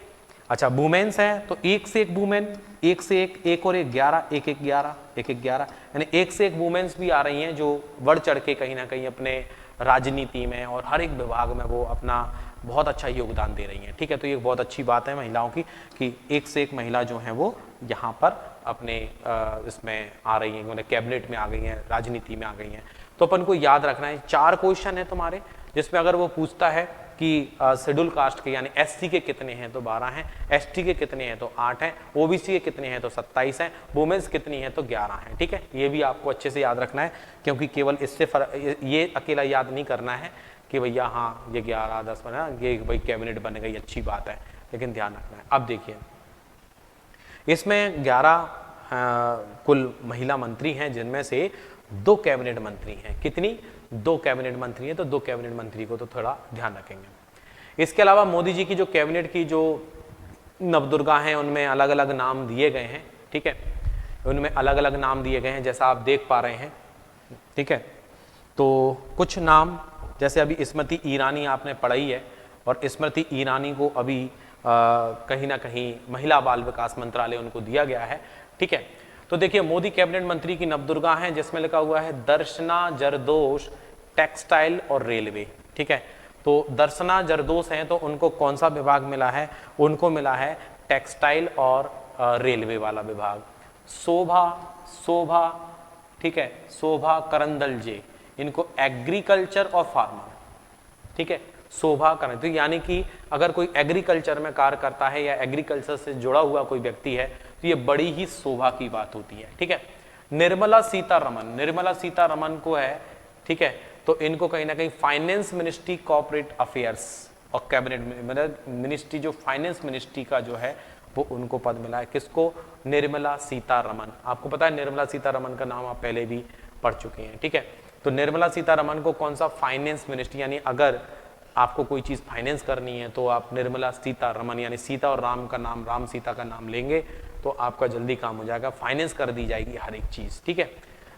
अच्छा, वुमेन्स है तो 1 से 1 वुमेन, 1 से 1 और 1 11, 1 1 11, 1 1 11, यानी 1 से 1 वुमेन्स भी आ रही हैं जो बढ़ चढ़ के कहीं ना कहीं अपने राजनीति में और हर एक विभाग में वो अपना बहुत अच्छा योगदान दे रही हैं, ठीक है। तो ये बहुत अच्छी बात है महिलाओं की कि 1 से 1 महिला जो हैं वो यहाँ पर अपने इसमें आ रही हैं, मतलब कैबिनेट में आ गई हैं, राजनीति में आ गई हैं। तो अपन को याद रखना है 4 क्वेश्चन है तुम्हारे, जिसमें अगर वो पूछता है कि शेड्यूल कास्ट के यानी एससी के कितने हैं तो 12 हैं, एसटी के कितने हैं तो 8 हैं, ओबीसी के कितने हैं तो 27 हैं, वुमेन्स कितनी हैं तो 11 हैं, ठीक है। ये भी आपको अच्छे से याद रखना है, क्योंकि केवल इससे ये अकेला याद नहीं करना है कि भैया हाँ ये 11 10 बना, ये भाई कैबिनेट बन गई, अच्छी बात है, लेकिन ध्यान रखना है। अब देखिए इसमें 11 कुल महिला मंत्री हैं, जिनमें से 2 कैबिनेट मंत्री हैं। कितनी? 2 कैबिनेट मंत्री हैं, तो 2 कैबिनेट मंत्री को तो थोड़ा ध्यान रखेंगे। इसके अलावा मोदी जी की जो कैबिनेट की जो नवदुर्गा हैं उनमें अलग अलग नाम दिए गए हैं, ठीक है, उनमें अलग अलग नाम दिए गए हैं जैसा आप देख पा रहे हैं, ठीक है। तो कुछ नाम जैसे अभी स्मृति ईरानी आपने पढ़ाई है, और स्मृति ईरानी को अभी कहीं ना कहीं महिला बाल विकास मंत्रालय उनको दिया गया है, ठीक है। तो देखिए मोदी कैबिनेट मंत्री की नवदुर्गा हैं, जिसमें लिखा हुआ है दर्शना जरदोश टेक्सटाइल और रेलवे, ठीक है। तो दर्शना जरदोश हैं तो उनको कौन सा विभाग मिला है? उनको मिला है टेक्सटाइल और रेलवे वाला विभाग। शोभा, ठीक है, शोभा करंदलजे, इनको एग्रीकल्चर और फार्मर, ठीक है, शोभा करंदल। तो यानी कि अगर कोई एग्रीकल्चर में कार्य करता है या एग्रीकल्चर से जुड़ा हुआ कोई व्यक्ति है तो ये बड़ी ही शोभा की बात होती है, ठीक है। निर्मला सीतारमन को है, ठीक है, तो इनको कहीं ना कहीं फाइनेंस मिनिस्ट्री कॉर्पोरेट अफेयर्स और कैबिनेट मतलब मिनिस्ट्री जो फाइनेंस मिनिस्ट्री का जो है वो उनको पद मिला है। किसको? निर्मला सीतारमन। आपको पता है निर्मला सीतारमन का नाम आप पहले भी पढ़ चुके हैं, ठीक है। तो निर्मला सीतारमन को कौन सा फाइनेंस मिनिस्ट्री, यानी अगर आपको कोई चीज़ फाइनेंस करनी है तो आप निर्मला सीतारमन यानी सीता और राम का नाम, राम सीता का नाम लेंगे तो आपका जल्दी काम हो जाएगा, फाइनेंस कर दी जाएगी हर एक चीज़। ठीक है,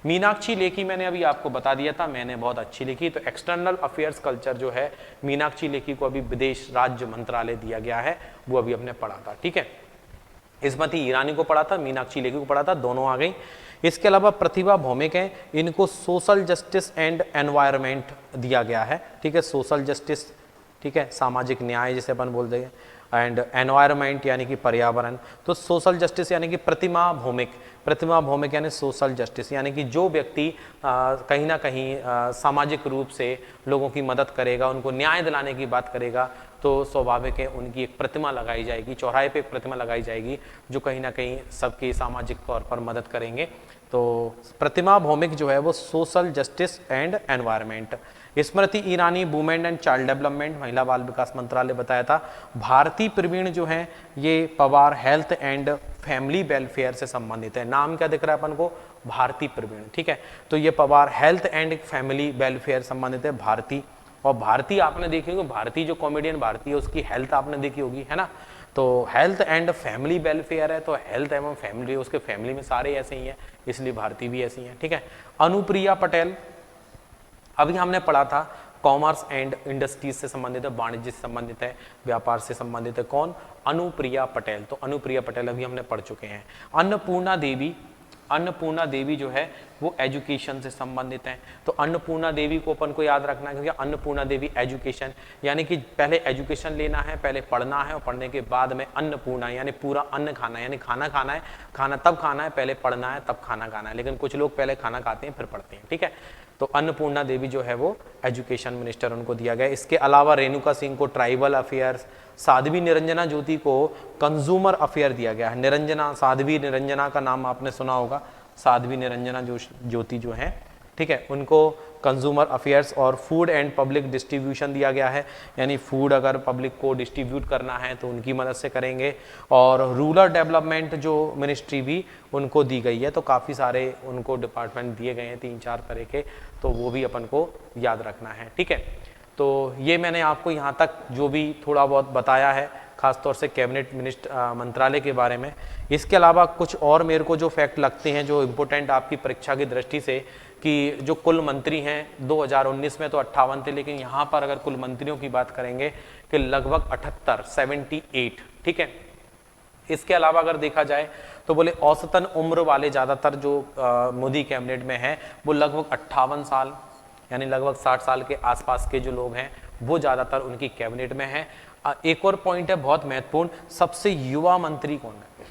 मीनाक्षी लेखी मैंने अभी आपको बता दिया था, मैंने बहुत अच्छी लिखी। तो एक्सटर्नल अफेयर्स कल्चर जो है मीनाक्षी लेखी को अभी विदेश राज्य मंत्रालय दिया गया है, वो अभी हमने पढ़ा था। ठीक है, स्मृति ईरानी को पढ़ा था, मीनाक्षी लेखी को पढ़ा था, दोनों आ गई। इसके अलावा प्रतिभा भौमिक है, इनको सोशल जस्टिस एंड एनवायरनमेंट दिया गया है। ठीक है, सोशल जस्टिस, ठीक है, सामाजिक न्याय जिसे अपन बोलते हैं, एंड एनवायरनमेंट यानी कि पर्यावरण। तो सोशल जस्टिस यानी कि प्रतिमा भौमिक, प्रतिमा भौमिक यानी सोशल जस्टिस यानी कि जो व्यक्ति कहीं ना कहीं सामाजिक रूप से लोगों की मदद करेगा, उनको न्याय दिलाने की बात करेगा, तो स्वाभाविक है उनकी एक प्रतिमा लगाई जाएगी, चौराहे पे एक प्रतिमा लगाई जाएगी जो कहीं ना कहीं सबकी सामाजिक तौर पर मदद करेंगे। तो प्रतिमा भौमिक जो है वो social justice and environment. Smriti Irani women and child development, महिला बाल विकास मंत्रालय बताया था। भारती प्रवीण जो है ये Pawar health and family welfare से संबंधित है। नाम क्या दिख रहा है अपन को, भारती प्रवीण। ठीक है, तो ये Pawar health and family welfare संबंधित है भारती। और भारती आपने देखी होगी, भारती जो कॉमेडियन भारती है उसकी हेल्थ आपने देखी होगी, है ना। तो हेल्थ एंड फैमिली वेलफेयर है, तो हेल्थ एवं फैमिली, उसके फैमिली में सारे ऐसे ही हैं, इसलिए भारती भी ऐसी हैं। ठीक है, अनुप्रिया पटेल, अभी हमने पढ़ा था कॉमर्स एंड इंडस्ट्रीज से संबंधित है, वाणिज्य से संबंधित है, व्यापार से संबंधित है। कौन, अनुप्रिया पटेल। तो अनुप्रिया पटेल अभी हमने पढ़ चुके हैं। अन्नपूर्णा देवी, अन्नपूर्णा देवी जो है वो एजुकेशन से संबंधित है। तो अन्नपूर्णा देवी को अपन को याद रखना है, क्योंकि अन्नपूर्णा देवी एजुकेशन यानी कि पहले एजुकेशन लेना है, पहले पढ़ना है, और पढ़ने के बाद में अन्नपूर्णा यानी पूरा अन्न खाना है, यानी खाना खाना है। खाना तब खाना है, पहले पढ़ना है तब खाना खाना है, लेकिन कुछ लोग पहले खाना खाते हैं फिर पढ़ते हैं। ठीक है, तो अन्नपूर्णा देवी जो है वो एजुकेशन मिनिस्टर उनको दिया गया। इसके अलावा रेणुका सिंह को ट्राइबल अफेयर्स, साध्वी निरंजना ज्योति को कंज्यूमर अफेयर दिया गया है। निरंजना, साध्वी निरंजना का नाम आपने सुना होगा, साध्वी निरंजना ज्योति जो है, ठीक है, उनको कंज्यूमर अफेयर्स और फूड एंड पब्लिक डिस्ट्रीब्यूशन दिया गया है, यानी फूड अगर पब्लिक को डिस्ट्रीब्यूट करना है तो उनकी मदद से करेंगे। और रूरल डेवलपमेंट जो मिनिस्ट्री भी उनको दी गई है, तो काफ़ी सारे उनको डिपार्टमेंट दिए गए हैं 3-4 तरह के, तो वो भी अपन को याद रखना है। ठीक है, तो ये मैंने आपको यहाँ तक जो भी थोड़ा बहुत बताया है, खासतौर से कैबिनेट मिनिस्टर मंत्रालय के बारे में। इसके अलावा कुछ और मेरे को जो फैक्ट लगते हैं जो इम्पोर्टेंट आपकी परीक्षा की दृष्टि से, कि जो कुल मंत्री हैं 2019 में तो 58 थे, लेकिन यहाँ पर अगर कुल मंत्रियों की बात करेंगे कि लगभग 78। ठीक है, इसके अलावा अगर देखा जाए तो बोले औसतन उम्र वाले ज़्यादातर जो मोदी कैबिनेट में हैं वो लगभग 58 साल यानी लगभग 60 साल के आसपास के जो लोग हैं वो ज़्यादातर उनकी कैबिनेट में हैं। एक और पॉइंट है बहुत महत्वपूर्ण, सबसे युवा मंत्री कौन है,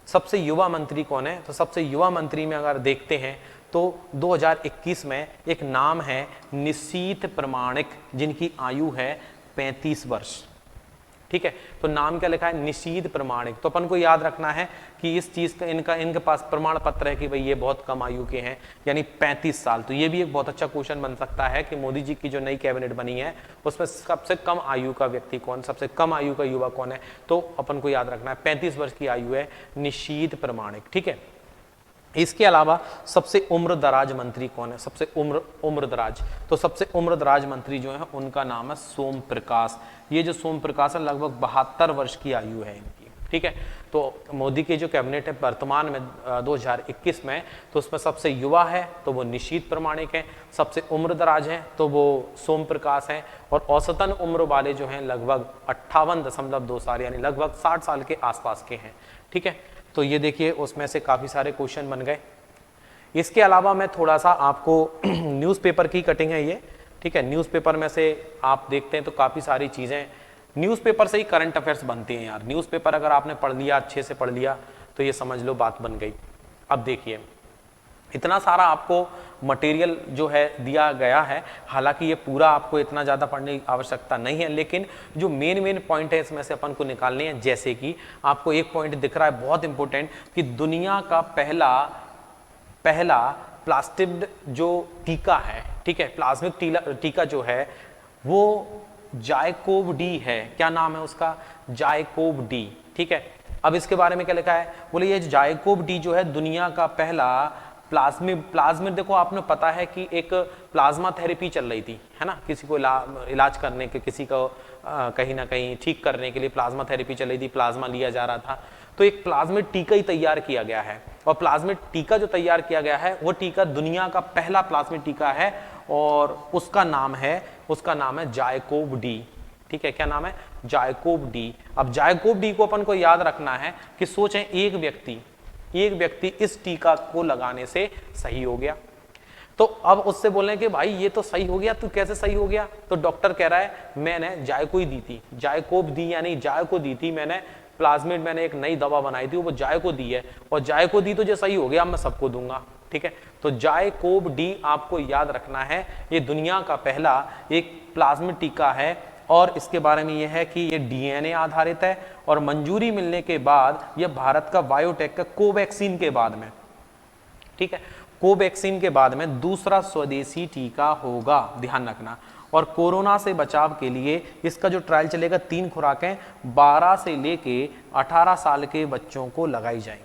सबसे युवा मंत्री कौन है। तो सबसे युवा मंत्री में अगर देखते हैं तो 2021 में एक नाम है निशीथ प्रमाणिक, जिनकी आयु है 35 वर्ष। ठीक है, तो नाम क्या लिखा है, निशीथ प्रमाणिक। तो अपन को याद रखना है कि इस चीज का इनके पास प्रमाण पत्र है कि भाई ये बहुत कम आयु के हैं, यानी 35 साल। तो ये भी एक बहुत अच्छा क्वेश्चन बन सकता है कि मोदी जी की जो नई कैबिनेट बनी है उसमें सबसे कम आयु का व्यक्ति कौन, सबसे कम आयु का युवा कौन है। तो अपन को याद रखना है 35 वर्ष की आयु है निशीथ प्रमाणिक। ठीक है, इसके अलावा सबसे उम्र दराज मंत्री कौन है, सबसे उम्र दराज, तो सबसे उम्र दराज मंत्री जो है उनका नाम है सोम प्रकाश। ये जो सोम प्रकाश है लगभग 72 वर्ष की आयु है इनकी। ठीक है, तो मोदी के जो कैबिनेट है वर्तमान में 2021 में, तो उसमें सबसे युवा है तो वो निशीथ प्रमाणिक है, सबसे उम्र दराज है तो वो सोम प्रकाश है, और औसतन उम्र वाले जो हैं लगभग 58.2 साल यानी लगभग 60 साल के आसपास के हैं। ठीक है, तो ये देखिए उसमें से काफ़ी सारे क्वेश्चन बन गए। इसके अलावा मैं थोड़ा सा आपको न्यूज़पेपर की कटिंग है ये। ठीक है, न्यूज़पेपर में से आप देखते हैं तो काफ़ी सारी चीज़ें न्यूज़पेपर से ही करंट अफेयर्स बनती हैं यार। न्यूज़पेपर अगर आपने पढ़ लिया, अच्छे से पढ़ लिया, तो ये समझ लो बात बन गई। अब देखिए इतना सारा आपको मटेरियल जो है दिया गया है, हालांकि ये पूरा आपको इतना ज़्यादा पढ़ने की आवश्यकता नहीं है, लेकिन जो मेन पॉइंट है इसमें से अपन को निकालने हैं। जैसे कि आपको एक पॉइंट दिख रहा है बहुत इंपॉर्टेंट, कि दुनिया का पहला प्लास्टिड जो टीका है, ठीक है, प्लाज्मिक टीका जो है वो जायकोव डी है। क्या नाम है उसका, जायकोव डी। ठीक है, अब इसके बारे में क्या लिखा है, बोले ये जायकोव डी जो है दुनिया का पहला प्लाज्मिड देखो आपने पता है कि एक प्लाज्मा थेरेपी चल रही थी, है ना, किसी को इलाज करने के, किसी को कहीं ना कहीं ठीक करने के लिए प्लाज्मा थेरेपी चल रही थी, प्लाज्मा लिया जा रहा था। तो एक प्लाज्मिड टीका ही तैयार किया गया है, और प्लाज्मिड टीका जो तैयार किया गया है वो टीका दुनिया का पहला प्लाज्मिड टीका है, और उसका नाम है जायकोव डी। ठीक है, क्या नाम है? जायकोव डी। अब जायकोव डी को अपन को याद रखना है कि सोचें एक व्यक्ति इस टीका को लगाने से सही हो गया, तो अब उससे बोल रहे हैं कि भाई ये तो सही हो गया, तू कैसे सही हो गया? तो डॉक्टर कह रहा है मैंने जायको दी थी, जायकोव दी यानी जायको दी थी मैंने, प्लाज्मिड मैंने एक नई दवा बनाई थी, वो जायको दी है, और जायको दी तो जो सही हो गया, अब मैं सबको दूंगा। ठीक है, तो जायकोव डी आपको याद रखना है, ये दुनिया का पहला एक प्लाज्मिड टीका है, और इसके बारे में यह है कि ये डीएनए आधारित है, और मंजूरी मिलने के बाद यह भारत का बायोटेक का कोवैक्सीन के बाद में, ठीक है, कोवैक्सीन के बाद में दूसरा स्वदेशी टीका होगा, ध्यान रखना। और कोरोना से बचाव के लिए इसका जो ट्रायल चलेगा, 3 खुराकें 12 से लेके 18 साल के बच्चों को लगाई जाएंगी,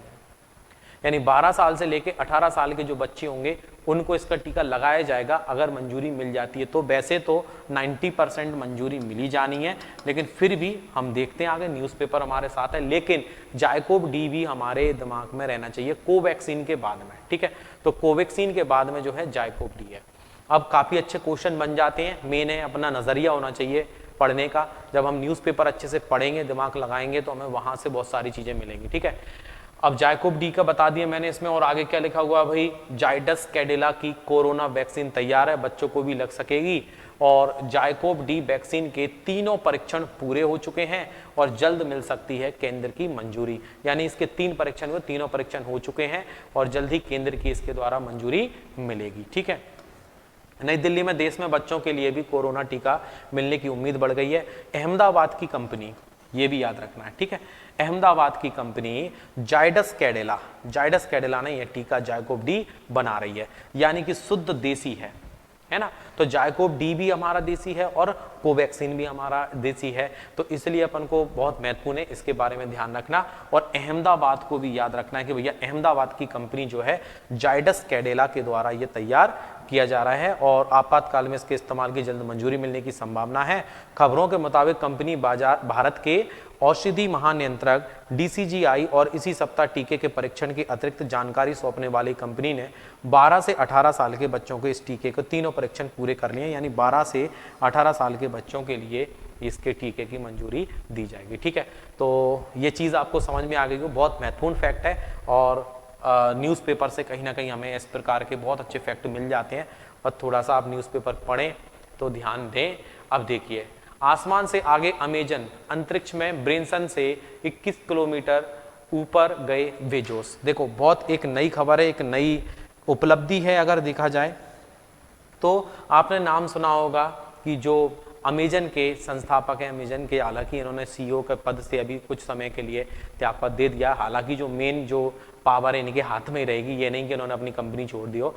यानी 12 साल से लेके 18 साल के जो बच्चे होंगे उनको इसका टीका लगाया जाएगा, अगर मंजूरी मिल जाती है तो। वैसे तो 90% मंजूरी मिली जानी है, लेकिन फिर भी हम देखते हैं आगे, न्यूज़पेपर हमारे साथ है, लेकिन जायकोव डी भी हमारे दिमाग में रहना चाहिए कोवैक्सीन के बाद में। ठीक है, तो कोवैक्सीन के बाद में जो है जायकोव डी है। अब काफ़ी अच्छे क्वेश्चन बन जाते हैं, मेन है अपना नज़रिया होना चाहिए पढ़ने का। जब हम न्यूज़पेपर अच्छे से पढ़ेंगे, दिमाग लगाएंगे, तो हमें वहाँ से बहुत सारी चीज़ें मिलेंगी। ठीक है, अब जायकोव डी का बता दिया मैंने इसमें, और आगे क्या लिखा हुआ भाई, जाइडस कैडिला की कोरोना वैक्सीन तैयार है, बच्चों को भी लग सकेगी, और जायकोव डी वैक्सीन के 3 परीक्षण पूरे हो चुके हैं, और जल्द मिल सकती है केंद्र की मंजूरी, यानी इसके 3 परीक्षण हुए, 3 परीक्षण हो चुके हैं, और जल्द ही केंद्र की इसके द्वारा मंजूरी मिलेगी। ठीक है, नई दिल्ली में देश में बच्चों के लिए भी कोरोना टीका मिलने की उम्मीद बढ़ गई है। अहमदाबाद की कंपनी, ये भी याद रखना है, ठीक है, अहमदाबाद की कंपनी जाइडस कैडिला ने यह टीका जायकोव डी बना रही है, यानी कि शुद्ध देसी है ना। तो जायकोव डी भी हमारा देसी है और कोवैक्सीन भी हमारा देसी है, तो इसलिए अपन को बहुत महत्वपूर्ण है इसके बारे में ध्यान रखना, और अहमदाबाद को भी याद रखना है कि भैया अहमदाबाद की कंपनी जो है जाइडस कैडिला के द्वारा ये तैयार किया जा रहा है, और आपातकाल में इसके इस्तेमाल की जल्द मंजूरी मिलने की संभावना है। खबरों के मुताबिक कंपनी भारत के औषधि महानियंत्रक DCGI और इसी सप्ताह टीके के परीक्षण की अतिरिक्त जानकारी सौंपने वाली कंपनी ने 12 से 18 साल के बच्चों को इस टीके को 3 परीक्षण पूरे कर लिए, यानी 12 से 18 साल के बच्चों के लिए इसके टीके की मंजूरी दी जाएगी। ठीक है, तो ये चीज़ आपको समझ में आ गई हो, बहुत महत्वपूर्ण फैक्ट है, और न्यूज़पेपर से कहीं ना कहीं हमें इस प्रकार के बहुत अच्छे फैक्ट मिल जाते हैं, और थोड़ा सा आप न्यूज़पेपर पढ़ें तो ध्यान दें। अब देखिए, आसमान से आगे अमेजन, अंतरिक्ष में ब्रेनसन से 21 किलोमीटर ऊपर गए बेजोस। देखो, बहुत एक नई खबर है, एक नई उपलब्धि है। अगर देखा जाए तो आपने नाम सुना होगा कि जो अमेजन के संस्थापक हैं, अमेजन के, हालांकि इन्होंने CEO के पद से अभी कुछ समय के लिए त्यागपत्र दे दिया, हालांकि जो मेन जो पावर है इनके हाथ में ही रहेगी, ये नहीं कि इन्होंने अपनी कंपनी छोड़ दी हो।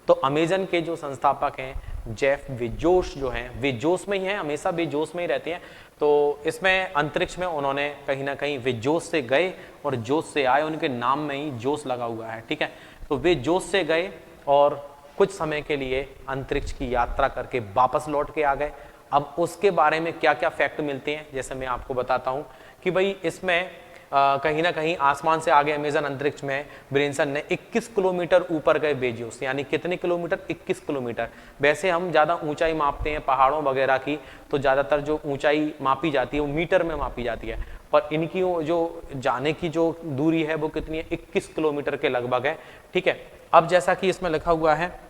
तो अमेजन के जो संस्थापक हैं जेफ बेजोस जो हैं, बेजोस में ही हैं, हमेशा बेजोस में ही रहते हैं। तो इसमें अंतरिक्ष में उन्होंने कहीं ना कहीं बेजोस से गए और जोश से आए, उनके नाम में ही जोश लगा हुआ है। ठीक है, तो वे जोश से गए और कुछ समय के लिए अंतरिक्ष की यात्रा करके वापस लौट के आ गए। अब उसके बारे में क्या क्या फैक्ट मिलते हैं, जैसे मैं आपको बताता हूँ कि भाई इसमें कहीं ना कहीं आसमान से आगे अमेजन अंतरिक्ष में ब्रेनसन ने 21 किलोमीटर ऊपर गए बेजोस, यानी कितने किलोमीटर? 21 किलोमीटर। वैसे हम ज़्यादा ऊंचाई मापते हैं पहाड़ों वगैरह की, तो ज़्यादातर जो ऊंचाई मापी जाती है वो मीटर में मापी जाती है, पर इनकी जो जाने की जो दूरी है वो कितनी है? 21 किलोमीटर के लगभग है। ठीक है, अब जैसा कि इसमें लिखा हुआ है,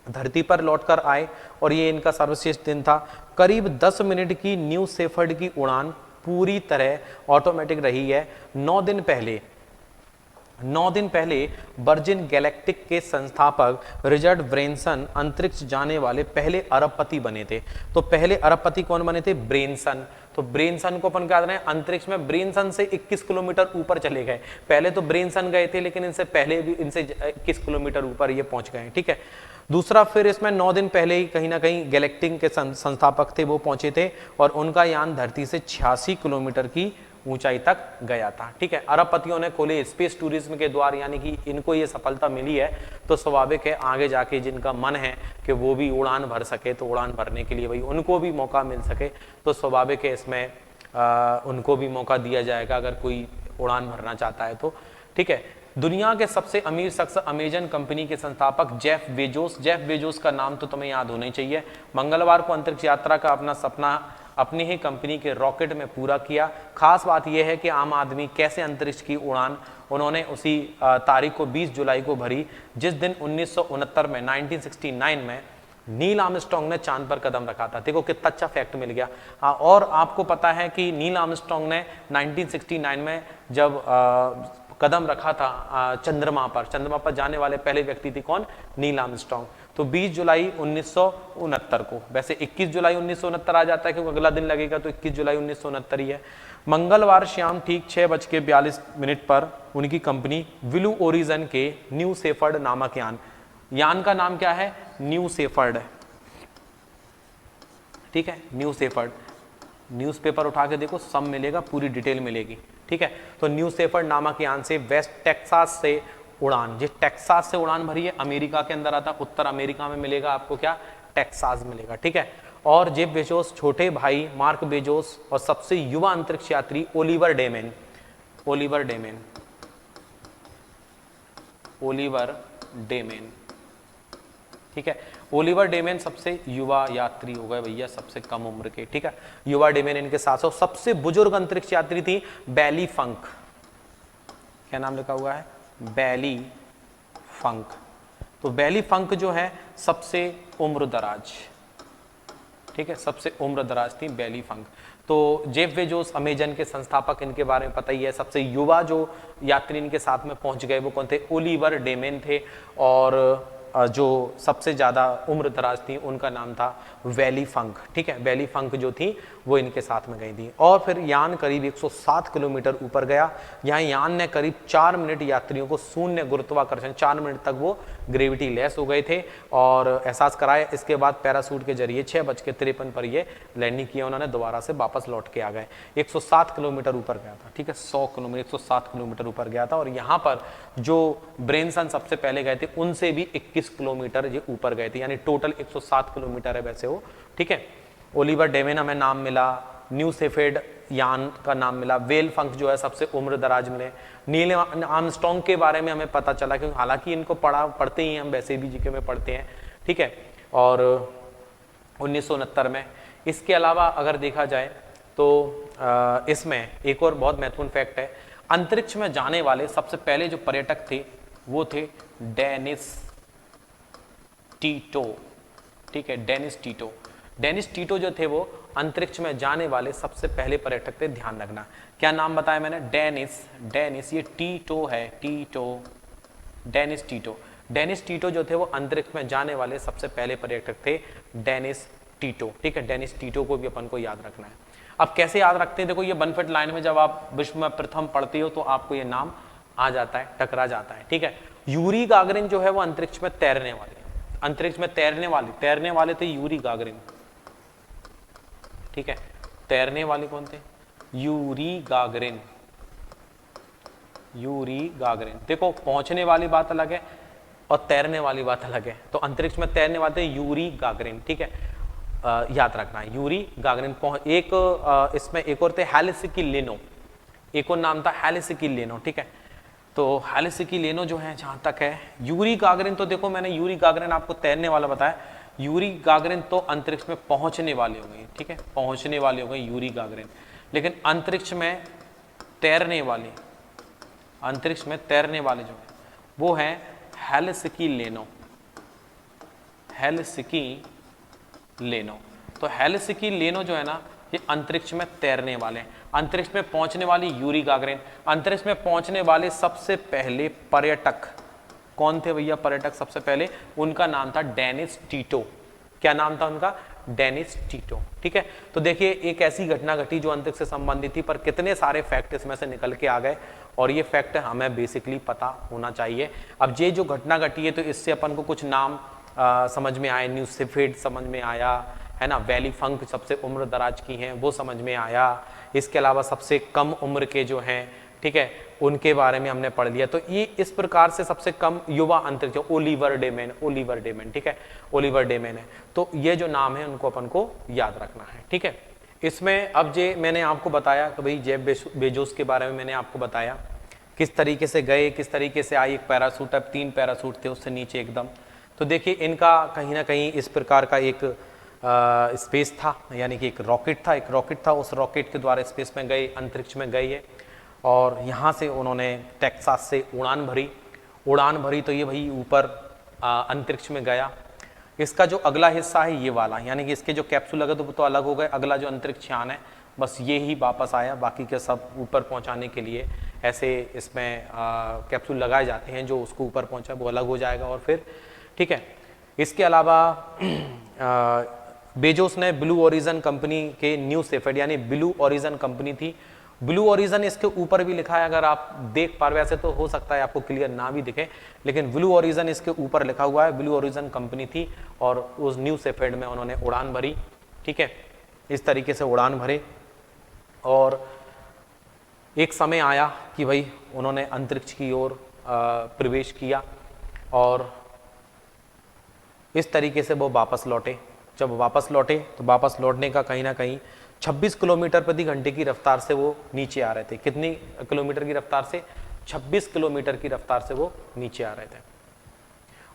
धरती पर लौटकर आए और ये इनका सर्वश्रेष्ठ दिन था। करीब 10 मिनट की न्यू शेफर्ड की उड़ान पूरी तरह ऑटोमेटिक रही है। 9 दिन पहले वर्जिन गैलेक्टिक के संस्थापक रिचर्ड ब्रेनसन अंतरिक्ष जाने वाले पहले अरबपति बने थे। तो पहले अरबपति कौन बने थे? ब्रेनसन। तो ब्रेनसन को अपन कह रहे हैं अंतरिक्ष में, ब्रेनसन से 21 किलोमीटर ऊपर चले गए। पहले तो ब्रेनसन गए थे, लेकिन इनसे पहले भी इनसे 21 किलोमीटर ऊपर ये पहुंच गए। ठीक है, दूसरा फिर इसमें 9 दिन पहले ही कहीं ना कहीं गैलेक्टिक के संस्थापक थे, वो पहुंचे थे, और उनका यान धरती से 86 किलोमीटर की ऊंचाई तक गया था। ठीक है, अरबपतियों ने खोले स्पेस टूरिज्म के द्वार, यानी कि इनको ये सफलता मिली है तो स्वाभाविक है आगे जाके जिनका मन है कि वो भी उड़ान भर सके, तो उड़ान भरने के लिए भाई उनको भी मौका मिल सके, तो स्वाभाविक है इसमें उनको भी मौका दिया जाएगा अगर कोई उड़ान भरना चाहता है तो। ठीक है, दुनिया के सबसे अमीर शख्स अमेजन कंपनी के संस्थापक जेफ बेजोस। जेफ बेजोस का नाम तो तुम्हें याद होना ही चाहिए। मंगलवार को अंतरिक्ष यात्रा का अपना सपना अपनी ही कंपनी के रॉकेट में पूरा किया। खास बात यह है कि आम आदमी कैसे अंतरिक्ष की उड़ान उन्होंने उसी तारीख को 20 जुलाई को भरी जिस दिन 1969 में 1969 में नील आर्मस्ट्रांग ने चांद पर कदम रखा था। देखो कितना अच्छा फैक्ट मिल गया। और आपको पता है कि नील आर्मस्ट्रांग ने 1969 में जब कदम रखा था चंद्रमा पर जाने वाले पहले व्यक्ति थे कौन? Neil Armstrong. तो 20 जुलाई 1969 को, वैसे 21 जुलाई 1969 आ जाता है क्योंकि अगला दिन लगेगा, तो 21 जुलाई 1969 ही है। मंगलवार शाम ठीक 6:42 पर उनकी कंपनी ब्लू ओरिजन के न्यू शेफर्ड नामक यान का नाम क्या है? New shepherd. ठीक है, न्यू शेफर्ड। न्यूज़पेपर उठा के देखो, सब मिलेगा, पूरी डिटेल मिलेगी। ठीक है, तो न्यू शेफर्ड नामक यान से वेस्ट टेक्सास से उड़ान, जिस टेक्सास से उड़ान भरी है, अमेरिका के अंदर आता, उत्तर अमेरिका में मिलेगा आपको क्या? टेक्सास मिलेगा। ठीक है, और जेफ बेजोस छोटे भाई मार्क बेजोस और सबसे युवा अंतरिक्ष यात्री ओलिवर डेमेन ठीक है, ओलिवर डेमेन सबसे युवा यात्री हो गए भैया, सबसे कम उम्र के। ठीक है, युवा डेमेन इनके साथ हो। सबसे बुजुर्ग अंतरिक्ष यात्री थी बैली फंक। क्या नाम लिखा हुआ है? बैली फंक। तो बैली फंक जो है सबसे उम्र दराज। ठीक है, सबसे उम्र दराज थी बैली फंक। तो जेफ बेजोस अमेजन के संस्थापक, इनके बारे में पता ही है। सबसे युवा जो यात्री इनके साथ में पहुंच गए वो कौन थे? ओलिवर डेमेन थे। और जो सबसे ज़्यादा उम्र दराज थी उनका नाम था वैली फंक। ठीक है, वैली फंक जो थी वो इनके साथ में गई थी। और फिर यान करीब 107 किलोमीटर ऊपर गया। यहाँ यान ने करीब 4 मिनट यात्रियों को शून्य गुरुत्वाकर्षण, 4 मिनट तक वो ग्रेविटी लेस हो गए थे और एहसास कराया। इसके बाद पैरासूट के जरिए 6:53 पर ये लैंडिंग किया उन्होंने, दोबारा से वापस लौट के आ गए। 107 किलोमीटर ऊपर गया था। ठीक है, 100 किलोमीटर 107 किलोमीटर ऊपर गया था। और यहाँ पर जो ब्रेनसन सबसे पहले गए थे उनसे भी 21 किलोमीटर ये ऊपर गए थे, यानी टोटल 107 किलोमीटर है वैसे वो। ठीक है, ओलिवर डेमेन हमें नाम मिला, न्यू शेफर्ड यान का नाम मिला, वेल फंक जो है सबसे उम्र दराज मिले, नील आर्मस्ट्रांग के बारे में हमें पता चला क्योंकि हालांकि इनको पढ़ते ही हम वैसे भी जीके में पढ़ते हैं। ठीक है, और 1969 में। इसके अलावा अगर देखा जाए तो इसमें एक और बहुत महत्वपूर्ण फैक्ट है, अंतरिक्ष में जाने वाले सबसे पहले जो पर्यटक थे वो थे डेनिस टीटो। ठीक है, डेनिस टीटो जो थे वो अंतरिक्ष में जाने वाले सबसे पहले पर्यटक थे। ध्यान रखना, क्या नाम बताया मैंने? डेनिस, ये टीटो है, डेनिस टीटो जो थे वो अंतरिक्ष में जाने वाले सबसे पहले पर्यटक थे, डेनिस टीटो। ठीक है, डेनिस टीटो को भी अपन को याद रखना है। अब कैसे याद रखते हैं? देखो ये बेनिफिट लाइन में जब आप विश्व में प्रथम पढ़ते हो तो आपको ये नाम आ जाता है, टकरा जाता है। ठीक है, यूरी गागरिन जो है वो अंतरिक्ष में तैरने वाले थे यूरी गागरिन। ठीक है, तैरने वाले कौन थे? Yuri Gagarin. देखो पहुंचने वाली बात अलग है और तैरने वाली बात अलग है। तो अंतरिक्ष में तैरने वाले थे यूरी गागरिन। ठीक है, याद रखना है यूरी गागरिन। इसमें एक और थे हेलिसिकी लेनो, एक और नाम था हेलिसिकी लेनो। ठीक है, तो हेलिसिकी लेनो जो है जहां तक है, यूरी गागरिन तो देखो मैंने यूरी गागरिन आपको तैरने वाला बताया, यूरी गागरिन तो अंतरिक्ष में पहुंचने वाले हो गए। ठीक है, पहुंचने वाले हो गए यूरी गागरिन, लेकिन अंतरिक्ष में तैरने वाले जो है वो है हेलिसिकी लेनो। तो हेलिसिकी लेनो जो है ना ये अंतरिक्ष में तैरने वाले हैं। अंतरिक्ष में पहुंचने वाली यूरी गागरिन। अंतरिक्ष में पहुंचने वाले सबसे पहले पर्यटक कौन थे भैया? पर्यटक सबसे पहले उनका नाम था डेनिस टीटो। क्या नाम था उनका? Dennis Tito. ठीक है, तो देखिए एक ऐसी घटना घटी जो अंतरिक्ष से संबंधित थी, पर कितने सारे फैक्ट इसमें से निकल के आ गए और ये फैक्ट हमें बेसिकली पता होना चाहिए। अब ये जो घटना घटी है तो इससे अपन को कुछ नाम समझ में आए, न्यू शेफर्ड समझ में आया है ना, वैली फंक सबसे उम्र दराज की हैं वो समझ में आया, इसके अलावा सबसे कम उम्र के जो हैं, ठीक है, उनके बारे में हमने पढ़ लिया। तो ये इस प्रकार से सबसे कम युवा अंतरिक्ष ओलिवर डेमेन, ठीक है, ओलिवर डेमेन है। तो ये जो नाम है उनको अपन को याद रखना है, ठीक है। इसमें अब मैंने आपको बताया कि भाई जेफ बेजोस के बारे में मैंने आपको बताया किस तरीके से गए, किस तरीके से आई, एक पैरासूट, अब 3 पैरासूट थे उससे नीचे एकदम। तो देखिए इनका कहीं ना कहीं इस प्रकार का एक स्पेस था, यानी कि एक रॉकेट था, उस रॉकेट के द्वारा स्पेस में गए, अंतरिक्ष में गए और यहाँ से उन्होंने टेक्सास से उड़ान भरी। तो ये भाई ऊपर अंतरिक्ष में गया। इसका जो अगला हिस्सा है ये वाला, यानी कि इसके जो कैप्सूल लगे तो अलग हो गए, अगला जो अंतरिक्ष यान है बस ये ही वापस आया, बाकी के सब ऊपर पहुंचाने के लिए ऐसे इसमें कैप्सूल लगाए जाते हैं, जो उसको ऊपर पहुंचा वो अलग हो जाएगा और फिर, ठीक है। इसके अलावा बेजोस ने ब्लू ओरिजिन कंपनी के न्यू शेफर्ड, यानी ब्लू ओरिजिन कंपनी थी, ब्लू ओरिजिन इसके ऊपर भी लिखा है, अगर आप देख पा रहे, वैसे तो हो सकता है आपको क्लियर ना भी दिखे, लेकिन ब्लू ओरिजिन इसके ऊपर लिखा हुआ है। ब्लू ओरिजिन कंपनी थी और उस न्यू शेफर्ड में उन्होंने उड़ान भरी, ठीक है, इस तरीके से उड़ान भरे। और एक समय आया कि भाई उन्होंने अंतरिक्ष की ओर प्रवेश किया और इस तरीके से वो वापस लौटे। जब वापस लौटे तो वापस लौटने का कहीं ना कहीं 26 किलोमीटर प्रति घंटे की रफ्तार से वो नीचे आ रहे थे। कितनी किलोमीटर की रफ्तार से? 26 किलोमीटर की रफ्तार से वो नीचे आ रहे थे।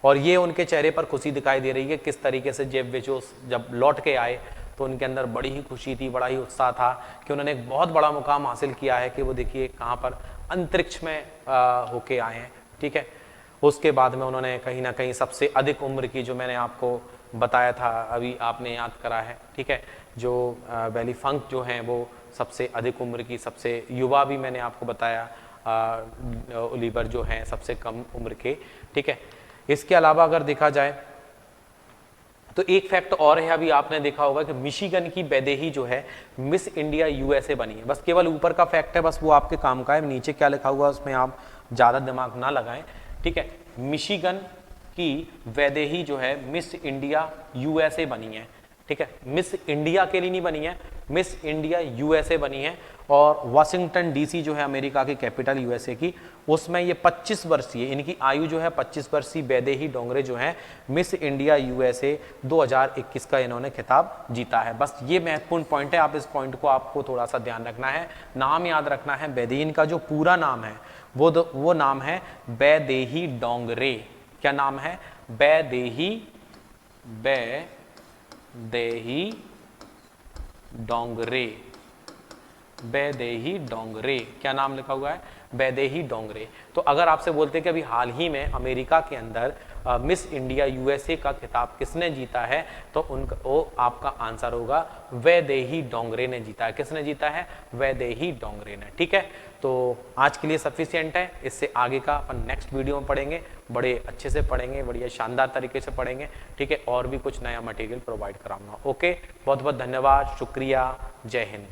और ये उनके चेहरे पर खुशी दिखाई दे रही है, किस तरीके से जेफ बेजोस जब लौट के आए तो उनके अंदर बड़ी ही खुशी थी, बड़ा ही उत्साह था कि उन्होंने एक बहुत बड़ा मुकाम हासिल किया है कि वो देखिए कहाँ पर अंतरिक्ष में होके आए हैं, ठीक है। उसके बाद में उन्होंने कहीं ना कहीं सबसे अधिक उम्र की, जो मैंने आपको बताया था अभी आपने याद करा है, ठीक है, जो बेली फंक जो हैं वो सबसे अधिक उम्र की, सबसे युवा भी मैंने आपको बताया, ओलिवर जो हैं सबसे कम उम्र के, ठीक है। इसके अलावा अगर देखा जाए तो एक फैक्ट और है, अभी आपने देखा होगा कि मिशिगन की वैदेही जो है मिस इंडिया यूएसए बनी है। बस केवल ऊपर का फैक्ट है, बस वो आपके काम का है, नीचे क्या लिखा हुआ उसमें आप ज़्यादा दिमाग ना लगाएं, ठीक है। मिशिगन की वैदेही जो है मिस इंडिया यूएसए बनी है, ठीक है। मिस इंडिया के लिए नहीं बनी है, मिस इंडिया यूएसए बनी है। और वाशिंगटन डीसी जो है अमेरिका की कैपिटल यूएसए की, उसमें ये 25 वर्षीय, इनकी आयु जो है 25 वर्षीय वैदेही डोंगरे जो है मिस इंडिया यूएसए 2021 का इन्होंने खिताब जीता है। बस ये महत्वपूर्ण पॉइंट है, आप इस पॉइंट को आपको थोड़ा सा ध्यान रखना है, नाम याद रखना है। वैदेही इनका जो पूरा नाम है वो नाम है वैदेही डोंगरे। क्या नाम है? वैदेही डोंगरे, वैदेही डोंगरे, क्या नाम लिखा हुआ है? वैदेही डोंगरे। तो अगर आपसे बोलते हैं कि अभी हाल ही में अमेरिका के अंदर मिस इंडिया यूएसए का खिताब किसने जीता है, तो उनका वो आपका आंसर होगा वैदेही डोंगरे ने जीता है। किसने जीता है? वैदेही डोंगरे ने, ठीक है। तो आज के लिए सफिशिएंट है, इससे आगे का अपन नेक्स्ट वीडियो में पढ़ेंगे, बड़े अच्छे से पढ़ेंगे, बढ़िया शानदार तरीके से पढ़ेंगे, ठीक है। और भी कुछ नया मटेरियल प्रोवाइड कराऊंगा। ओके, बहुत बहुत धन्यवाद, शुक्रिया, जय हिंद।